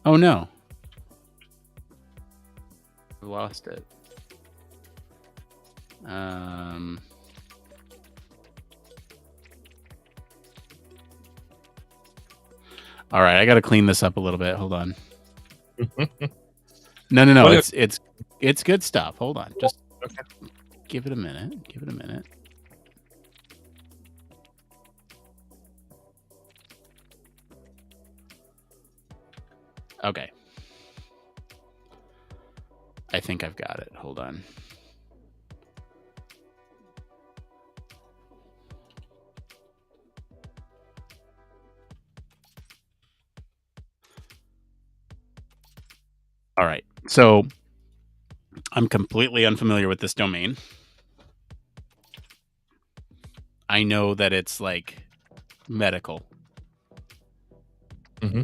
Oh no. I lost it. All right, I got to clean this up a little bit. Hold on. No. Well, It's good stuff. Hold on. Just give it a minute. Okay. I think I've got it. Hold on. All right. So I'm completely unfamiliar with this domain. I know that it's like medical. Mm-hmm.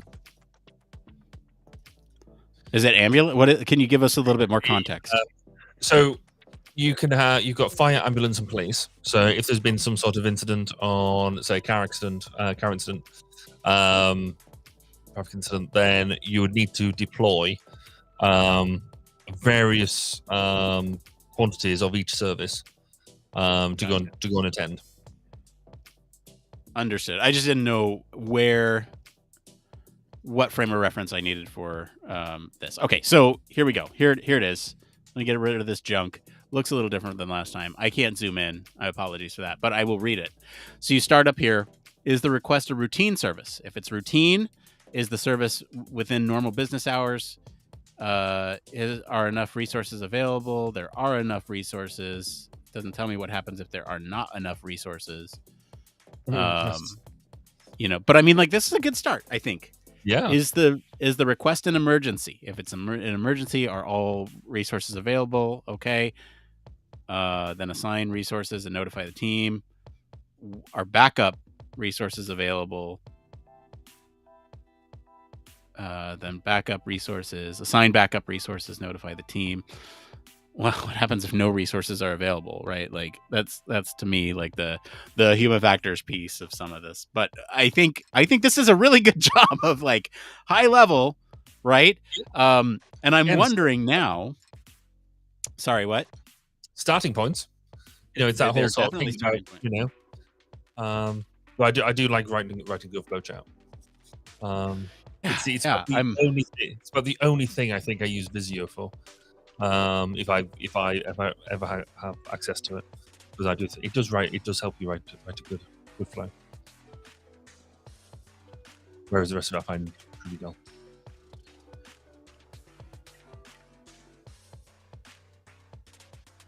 Is it ambulance? Can you give us a little bit more context? So you can you've got fire, ambulance, and police. So if there's been some sort of incident on, say, car incident, then you would need to deploy various quantities of each service to go and attend. Understood. I just didn't know what frame of reference I needed for this. Okay, so here we go. Here it is. Let me get rid of this junk. Looks a little different than last time. I can't zoom in. I apologize for that, but I will read it. So you start up here. Is the request a routine service? If it's routine, is the service within normal business hours? Are enough resources available? There are enough resources. Doesn't tell me what happens if there are not enough resources. Yes. But I mean, like, this is a good start, I think. Yeah. Is the request an emergency? If it's an emergency, are all resources available? Okay. Then assign resources and notify the team. Are backup resources available? Then backup resources, assign backup resources, notify the team. Well, what happens if no resources are available, right? Like that's to me like the human factors piece of some of this. But I think this is a really good job of like high level, right? And I'm wondering now. Sorry, what? Starting points. It's that They're whole sort of definitely thing about, starting point. But I do like writing good flowchart. It's Yeah, about the only thing. It's about the only thing I think I use Visio for. If I ever have access to it, because I do it does help you write a good flow. Whereas the rest of it I find pretty dull.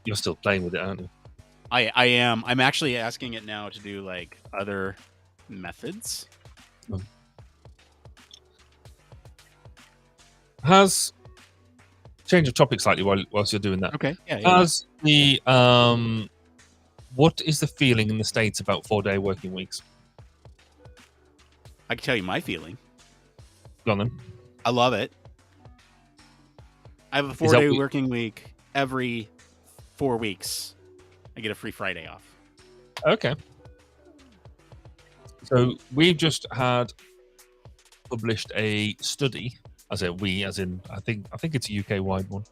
You're still playing with it, aren't you? I am. I'm actually asking it now to do like other methods. Has change of topic slightly whilst you're doing that. Okay. Yeah. Has the what is the feeling in the States about 4-day working weeks? I can tell you my feeling. Go on then. I love it. I have a 4-day working week every 4 weeks. I get a free Friday off. Okay. So we've just had published a study, I think it's a UK-wide one,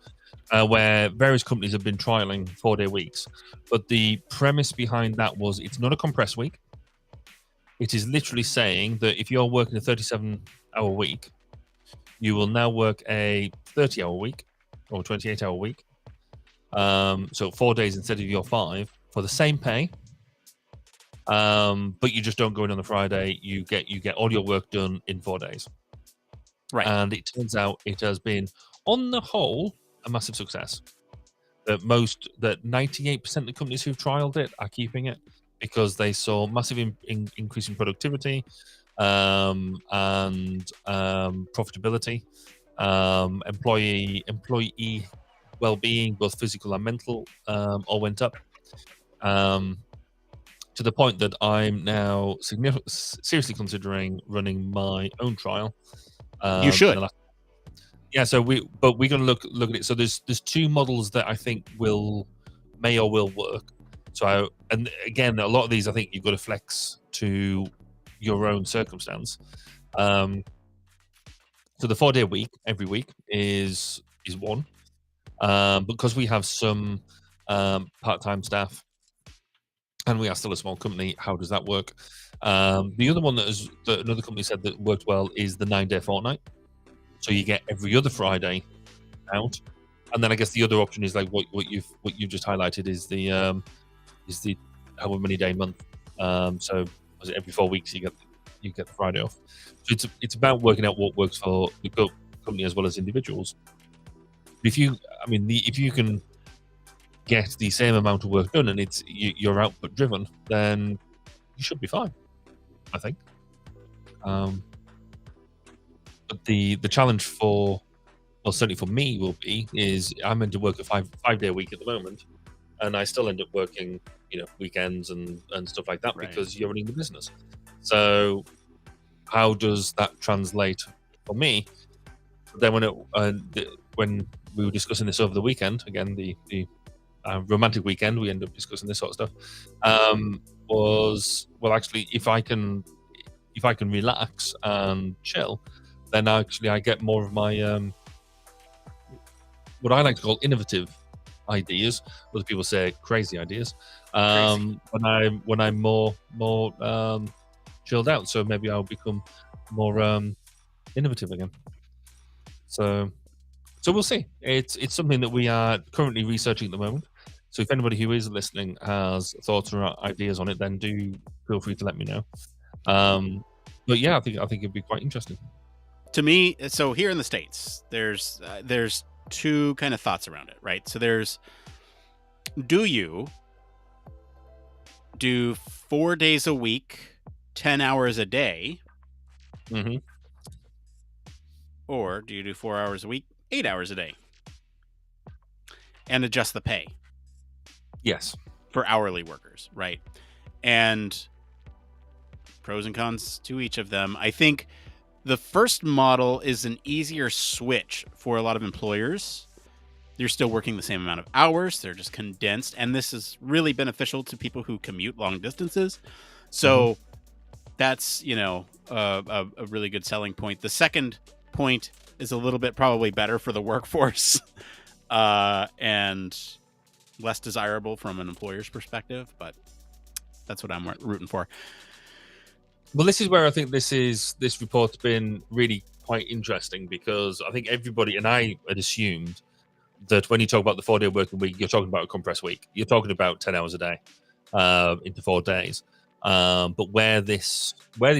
where various companies have been trialing 4-day weeks. But the premise behind that was it's not a compressed week. It is literally saying that if you're working a 37-hour week, you will now work a 30-hour week or 28-hour week. So 4 days instead of your 5 for the same pay. But you just don't go in on the Friday. You get all your work done in 4 days. Right. And it turns out it has been, on the whole, a massive success. That 98% of the companies who've trialed it are keeping it because they saw massive increase in productivity and profitability, employee well-being, both physical and mental, all went up. To the point that I'm now seriously considering running my own trial. You should. Yeah, so we're going to look at it. So there's 2 models that I think may or will work. So, and again, a lot of these I think you've got to flex to your own circumstance. So the 4-day week every week is one. Because we have some part-time staff and we are still a small company, how does that work? The other one that another company said that worked well is the 9-day fortnight. So you get every other Friday out, and then I guess the other option is like what you've just highlighted is the however many day month. So was it every 4 weeks you get the Friday off? So it's about working out what works for the company as well as individuals. If you can get the same amount of work done and you're output driven, then you should be fine, I think. But the challenge certainly for me is I'm meant to work a 5-day week at the moment, and I still end up working, weekends and stuff like that, right, because you're running the business. So how does that translate for me? Then when we were discussing this over the weekend, again the romantic weekend, we end up discussing this sort of stuff. Was actually if I can relax and chill, then actually I get more of my what I like to call innovative ideas. Other people say crazy ideas. When I'm more chilled out, so maybe I'll become more innovative again. So we'll see. It's something that we are currently researching at the moment. So if anybody who is listening has thoughts or ideas on it, then do feel free to let me know. But yeah, I think it'd be quite interesting. To me, so here in the States, there's 2 kind of thoughts around it, right? So there's, do you do 4 days a week, 10 hours a day? Mm-hmm. Or do you do 4 hours a week, 8 hours a day? And adjust the pay? Yes. For hourly workers, right? And pros and cons to each of them. I think the first model is an easier switch for a lot of employers. You're still working the same amount of hours. They're just condensed. And this is really beneficial to people who commute long distances. So that's, a really good selling point. The second point is a little bit probably better for the workforce. And, less desirable from an employer's perspective, but that's what I'm rooting for. Well, this is where I think this report's been really quite interesting, because I think everybody, and I had assumed that when you talk about the 4-day working week, you're talking about a compressed week. You're talking about 10 hours a day into 4 days. But where this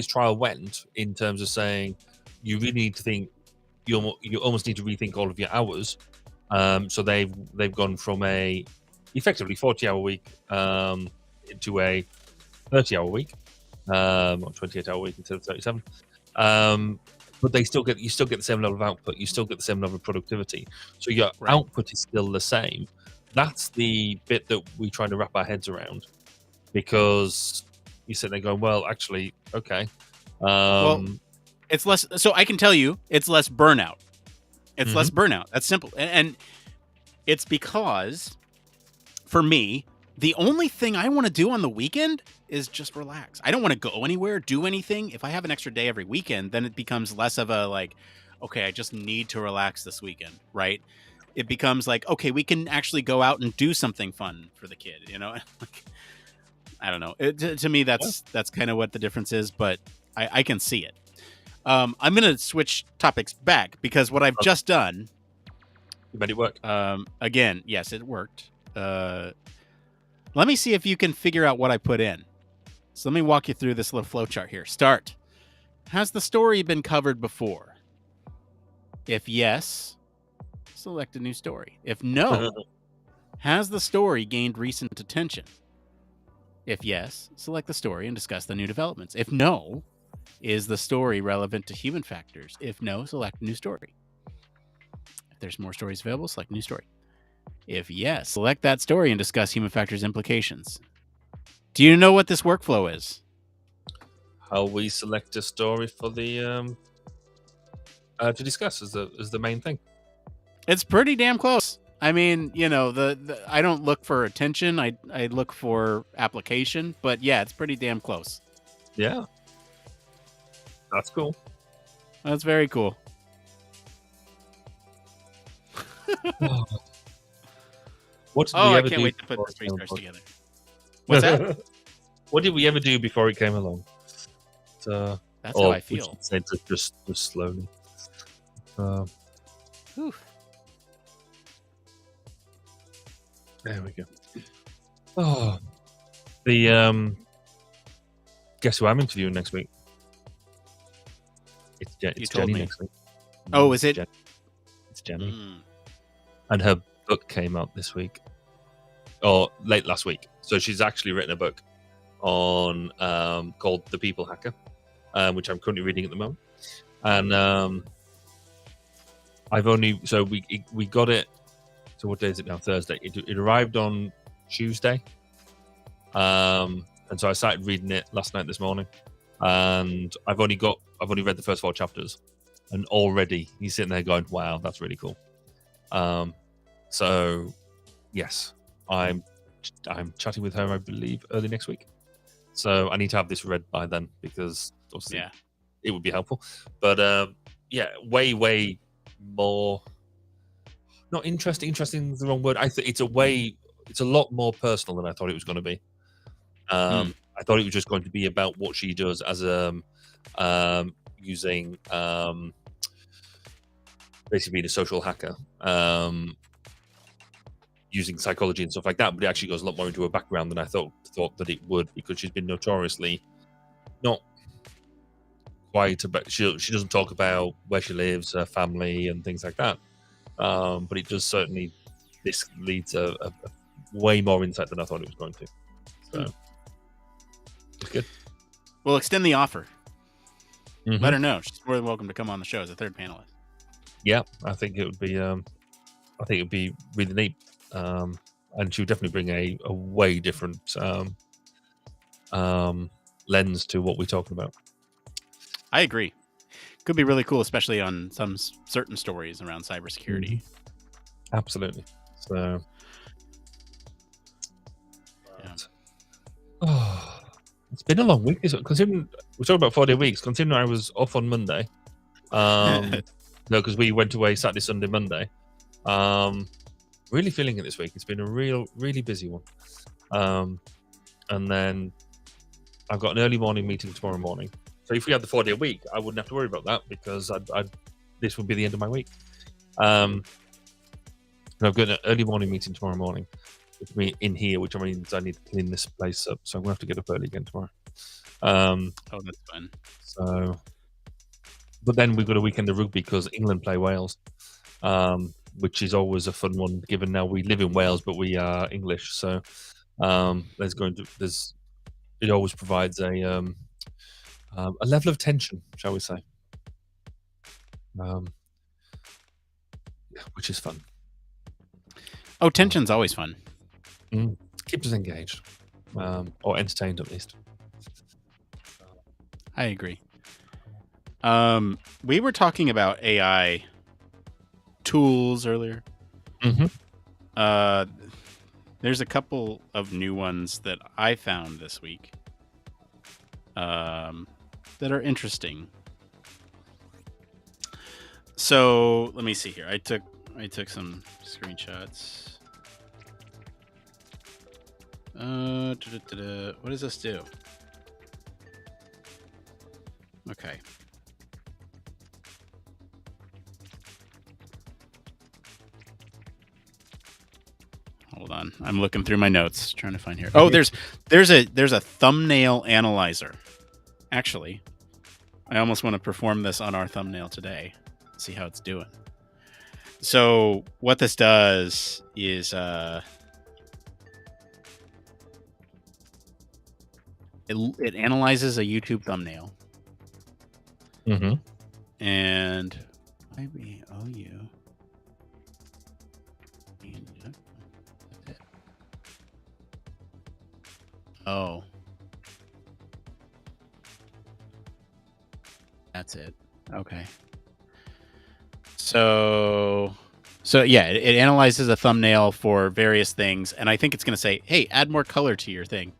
trial went in terms of saying you really need to think, you almost need to rethink all of your hours. So they've gone from a effectively 40-hour week into a 30-hour week, or 28-hour week instead of 37. But you still get the same level of output. You still get the same level of productivity. So your output is still the same. That's the bit that we're trying to wrap our heads around, because you sit there going, well, actually, okay. Well, it's less. So I can tell you, it's less burnout. It's less burnout. That's simple. And it's because, for me, the only thing I want to do on the weekend is just relax. I don't want to go anywhere, do anything. If I have an extra day every weekend, then it becomes less of a like, okay, I just need to relax this weekend, right? It becomes like, okay, we can actually go out and do something fun for the kid, you know? Like, I don't know. To me, that's kind of what the difference is, but I can see it. I'm going to switch topics back, because what I've just done... You made it work. Again, yes, it worked. Let me see if you can figure out what I put in. So let me walk you through this little flowchart here. Start. Has the story been covered before? If yes, select a new story. If no, has the story gained recent attention? If yes, select the story and discuss the new developments. If no, is the story relevant to human factors? If no, select a new story. If there's more stories available, select a new story. If yes, select that story and discuss human factors implications. Do you know what this workflow is? How we select a story for the to discuss as the main thing. It's pretty damn close. I mean, you know, the I don't look for attention. I look for application. But yeah, it's pretty damn close. Yeah, that's cool. That's very cool. What did we I ever can't do wait to put before this it came research along? together. What's that? What did we ever do before it came along? That's how I feel. Say just slowly. Whew. There we go. Oh, guess who I'm interviewing next week? It's told Jenny me. next week. Oh, is it? It's Jenny. And her book came out this week, or late last week. So she's actually written a book on called The People Hacker, which I'm currently reading at the moment. And we got it. So what day is it now? Thursday. It arrived on Tuesday, and so I started reading it last night, this morning, and I've only read the first 4 chapters, and already he's sitting there going, "Wow, that's really cool." So yes, I'm chatting with her, I believe, early next week. So I need to have this read by then, because obviously it would be helpful. But way more. Not interesting. Interesting is the wrong word. I think it's a lot more personal than I thought it was going to be. I thought it was just going to be about what she does as using basically being a social hacker, using psychology and stuff like that. But it actually goes a lot more into her background than I thought that it would, because she's been notoriously not quite about. She doesn't talk about where she lives, her family, and things like that. But it does certainly, this leads a way more insight than I thought it was going to. So it's good. We'll extend the offer. Let her know. She's more than welcome to come on the show as a third panelist. Yeah, I think it would be. I think it would be really neat, and she would definitely bring a way different lens to what we're talking about. I agree. Could be really cool, especially on some certain stories around cybersecurity. Absolutely. So, yeah. Oh, it's been a long week. Considering we're talking about 4-day weeks, considering I was off on Monday, no, because we went away Saturday, Sunday, Monday. really feeling it this week. It's been a really busy one. And then I've got an early morning meeting tomorrow morning. So if we had the 4-day week, I wouldn't have to worry about that because this would be the end of my week. And I've got an early morning meeting tomorrow morning with me in here, which means I need to clean this place up. So I'm going to have to get up early again tomorrow. Oh, that's fun. So, but then we've got a weekend of rugby because England play Wales, which is always a fun one. Given now we live in Wales, but we are English, so it always provides a level of tension, shall we say, which is fun. Oh, tension's always fun. Keeps us engaged, or entertained at least. I agree. We were talking about AI tools earlier. There's a couple of new ones that I found this week that are interesting. So let me see here. I took some screenshots. What does this do? Okay. Hold on. I'm looking through my notes, trying to find here. Oh, there's a thumbnail analyzer. Actually, I almost want to perform this on our thumbnail today. See how it's doing. So what this does is it analyzes a YouTube thumbnail. And maybe owe you. Oh. That's it. Okay. So yeah, it analyzes a thumbnail for various things, and I think it's going to say, "Hey, add more color to your thing."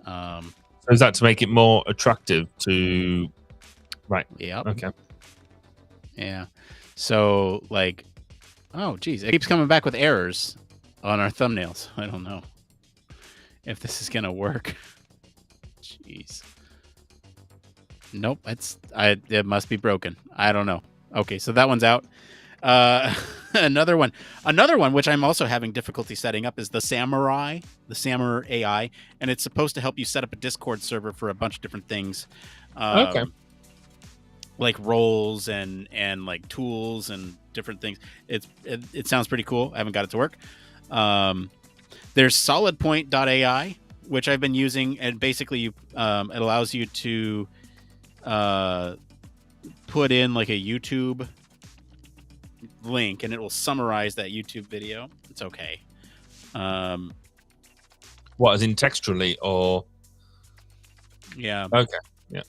So is that to make it more attractive to? Right. Yeah. Okay. Yeah. So like, oh geez, it keeps coming back with errors on our thumbnails. I don't know if this is gonna work. Jeez. Nope. It must be broken. I don't know. Okay, so that one's out. Another one, which I'm also having difficulty setting up, is the Samurai AI, and it's supposed to help you set up a Discord server for a bunch of different things. Okay. Like roles and like tools and different things. It sounds pretty cool. I haven't got it to work. There's SolidPoint.ai, which I've been using, and basically it allows you to put in like a YouTube link, and it will summarize that YouTube video. It's okay. What, as in textually or? Yeah. Okay. Yeah.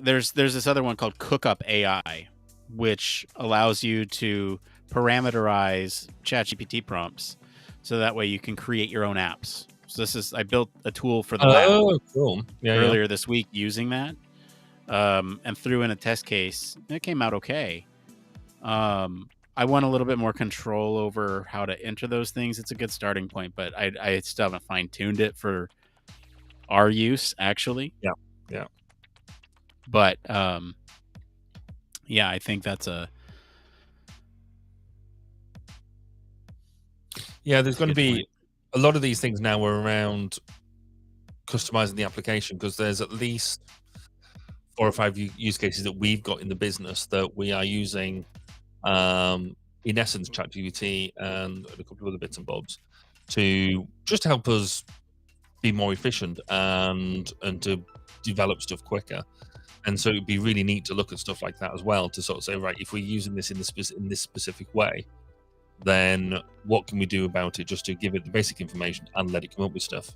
There's this other one called CookUp AI, which allows you to parameterize ChatGPT prompts, so that way you can create your own apps. So I built a tool for the lab cool. earlier this week using that, and threw in a test case. And it came out okay. I want a little bit more control over how to enter those things. It's a good starting point, but I still haven't fine-tuned it for our use, actually. Yeah. But yeah, I think that's there's going to be a lot of these things now are around customizing the application, because there's at least 4 or 5 use cases that we've got in the business that we are using, in essence, ChatGPT and a couple of other bits and bobs to just help us be more efficient and to develop stuff quicker. And so it'd be really neat to look at stuff like that as well, to sort of say, right, if we're using this in this specific way, then what can we do about it, just to give it the basic information and let it come up with stuff.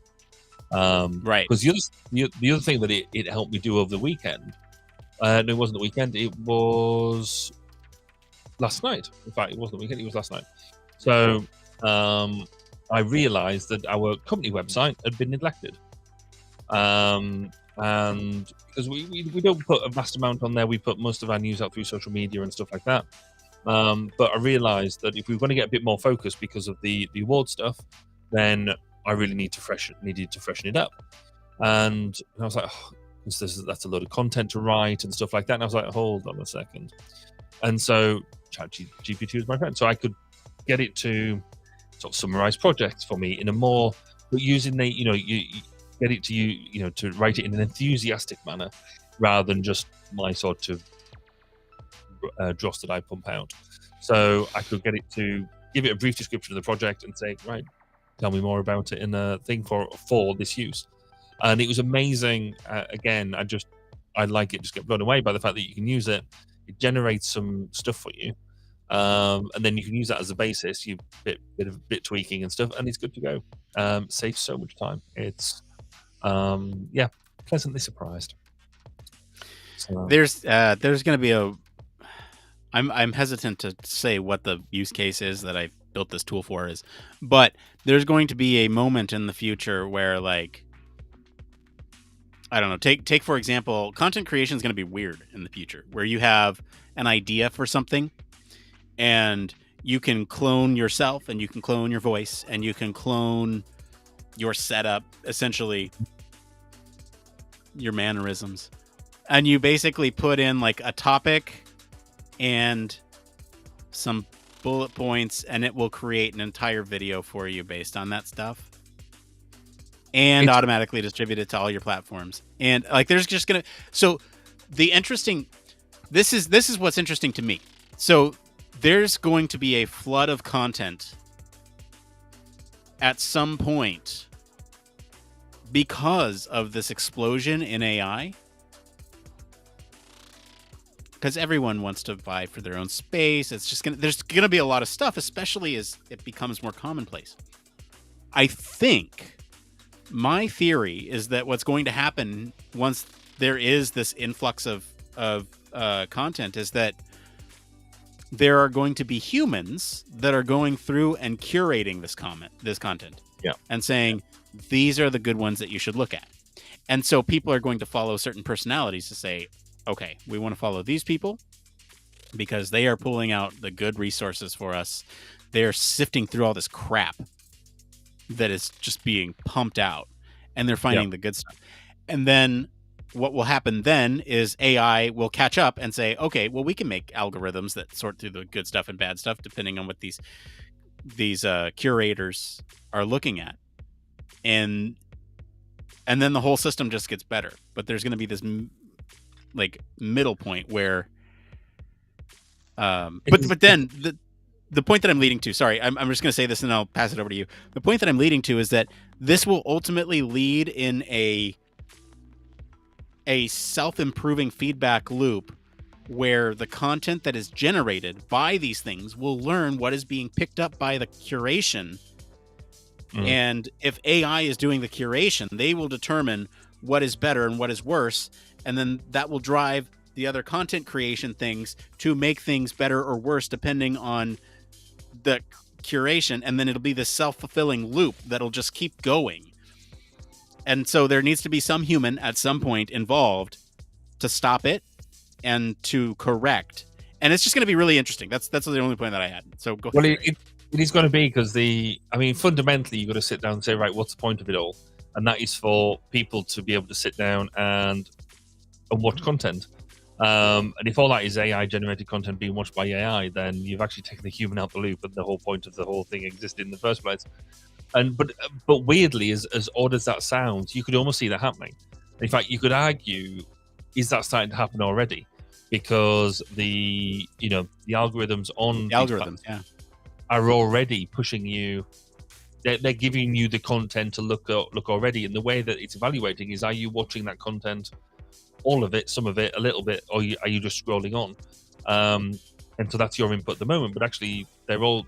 right. Because the other thing that it helped me do over the weekend, no, it wasn't the weekend, it was last night. In fact, it wasn't the weekend, it was last night. So I realized that our company website had been neglected. And because we don't put a vast amount on there, we put most of our news out through social media and stuff like that. But I realized that if we were going to get a bit more focused because of the award stuff, then I really needed to freshen it up. And I was like, oh, that's a load of content to write and stuff like that. And I was like, hold on a second. And so ChatGPT was my friend. So I could get it to sort of summarize projects for me in a more, but using the, you get it to to write it in an enthusiastic manner rather than just my sort of dross that I pump out. So I could get it to give it a brief description of the project and say, right, tell me more about it in a thing for this use. And it was amazing. Again, I like it. Just get blown away by the fact that you can use it. It generates some stuff for you, and then you can use that as a basis. You bit tweaking and stuff, and it's good to go. Saves so much time. It's pleasantly surprised. So, There's going to be I'm hesitant to say what the use case is that I built this tool for is, but there's going to be a moment in the future where, like, I don't know, take for example, content creation is going to be weird in the future, where you have an idea for something and you can clone yourself and you can clone your voice and you can clone your setup, essentially your mannerisms, and you basically put in like a topic and some bullet points and it will create an entire video for you based on that stuff and automatically distribute it to all your platforms. And like, there's just gonna, so the interesting, this is what's interesting to me. So there's going to be a flood of content at some point because of this explosion in AI, because everyone wants to vie for their own space. It's just there's gonna be a lot of stuff, especially as it becomes more commonplace. I think my theory is that what's going to happen once there is this influx of content is that there are going to be humans that are going through and curating this content, and saying these are the good ones that you should look at. And so people are going to follow certain personalities to say, okay, we want to follow these people because they are pulling out the good resources for us. They're sifting through all this crap that is just being pumped out, and they're finding the good stuff. And then what will happen then is AI will catch up and say, okay, well, we can make algorithms that sort through the good stuff and bad stuff depending on what these curators are looking at. And then the whole system just gets better. But there's going to be this like middle point where but then the point that I'm leading to, sorry, I'm just going to say this and I'll pass it over to you. The point that I'm leading to is that this will ultimately lead in a self-improving feedback loop where the content that is generated by these things will learn what is being picked up by the curation. And if AI is doing the curation, they will determine what is better and what is worse. And then that will drive the other content creation things to make things better or worse depending on the curation. And then it'll be this self-fulfilling loop that'll just keep going. And so there needs to be some human at some point involved to stop it and to correct. And it's just going to be really interesting. That's the only point that I had. So go ahead. It is going to be because fundamentally you've got to sit down and say, right, what's the point of it all? And that is for people to be able to sit down and watch content. And if all that is AI generated content being watched by AI, then you've actually taken the human out the loop, and the whole point of the whole thing existed in the first place. And but weirdly, as odd as that sounds, you could almost see that happening. In fact, you could argue, is that starting to happen already? Because the algorithms on are already pushing you. They're giving you the content to look already, and the way that it's evaluating is: are you watching that content, all of it, some of it, a little bit, or are you just scrolling on? And so that's your input at the moment. But actually, they're all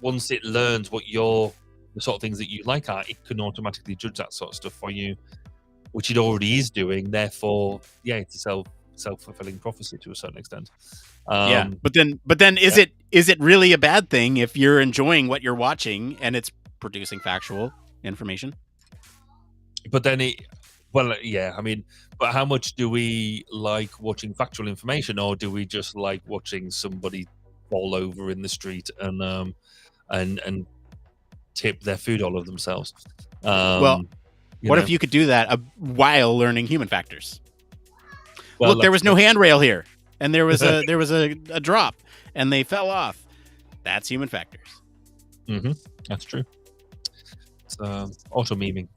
once it learns what the sort of things that you like are, it can automatically judge that sort of stuff for you, which it already is doing. Therefore, it's a self-fulfilling prophecy to a certain extent. But then is it really a bad thing if you're enjoying what you're watching and it's producing factual information? But then Well, yeah, I mean, but how much do we like watching factual information, or do we just like watching somebody fall over in the street and tip their food all over themselves? Well, what if you could do that while learning human factors? Well, look, there was no handrail here, and there was a drop, and they fell off. That's human factors. That's true. It's auto memeing.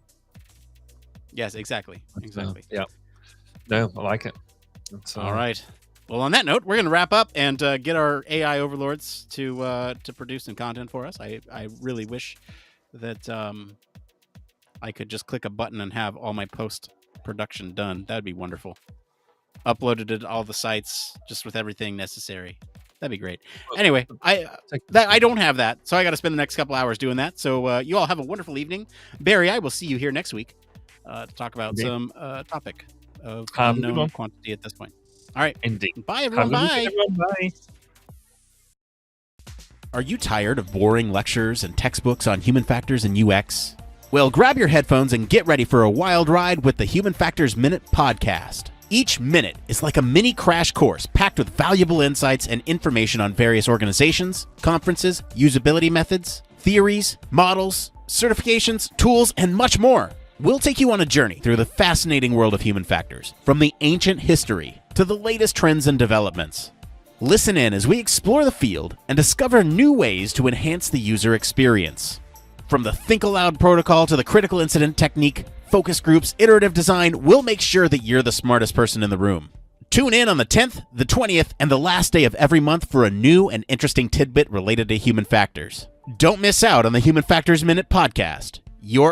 Yes, exactly. Yeah. No, I like it. All right. Well, on that note, we're going to wrap up and get our AI overlords to produce some content for us. I really wish that I could just click a button and have all my post-production done. That'd be wonderful. Uploaded it to all the sites, just with everything necessary. That'd be great. Anyway, I don't have that, so I got to spend the next couple hours doing that. So you all have a wonderful evening. Barry, I will see you here next week to talk about some topic of unknown quantity at this point. All right. Indeed. Bye, everyone. Bye. Bye. Are you tired of boring lectures and textbooks on human factors and UX? Well, grab your headphones and get ready for a wild ride with the Human Factors Minute podcast. Each minute is like a mini crash course packed with valuable insights and information on various organizations, conferences, usability methods, theories, models, certifications, tools, and much more. We'll take you on a journey through the fascinating world of human factors, from the ancient history to the latest trends and developments. Listen in as we explore the field and discover new ways to enhance the user experience. From the Think Aloud protocol to the critical incident technique, focus groups, iterative design, we'll make sure that you're the smartest person in the room. Tune in on the 10th, the 20th, and the last day of every month for a new and interesting tidbit related to human factors. Don't miss out on the Human Factors Minute podcast. Your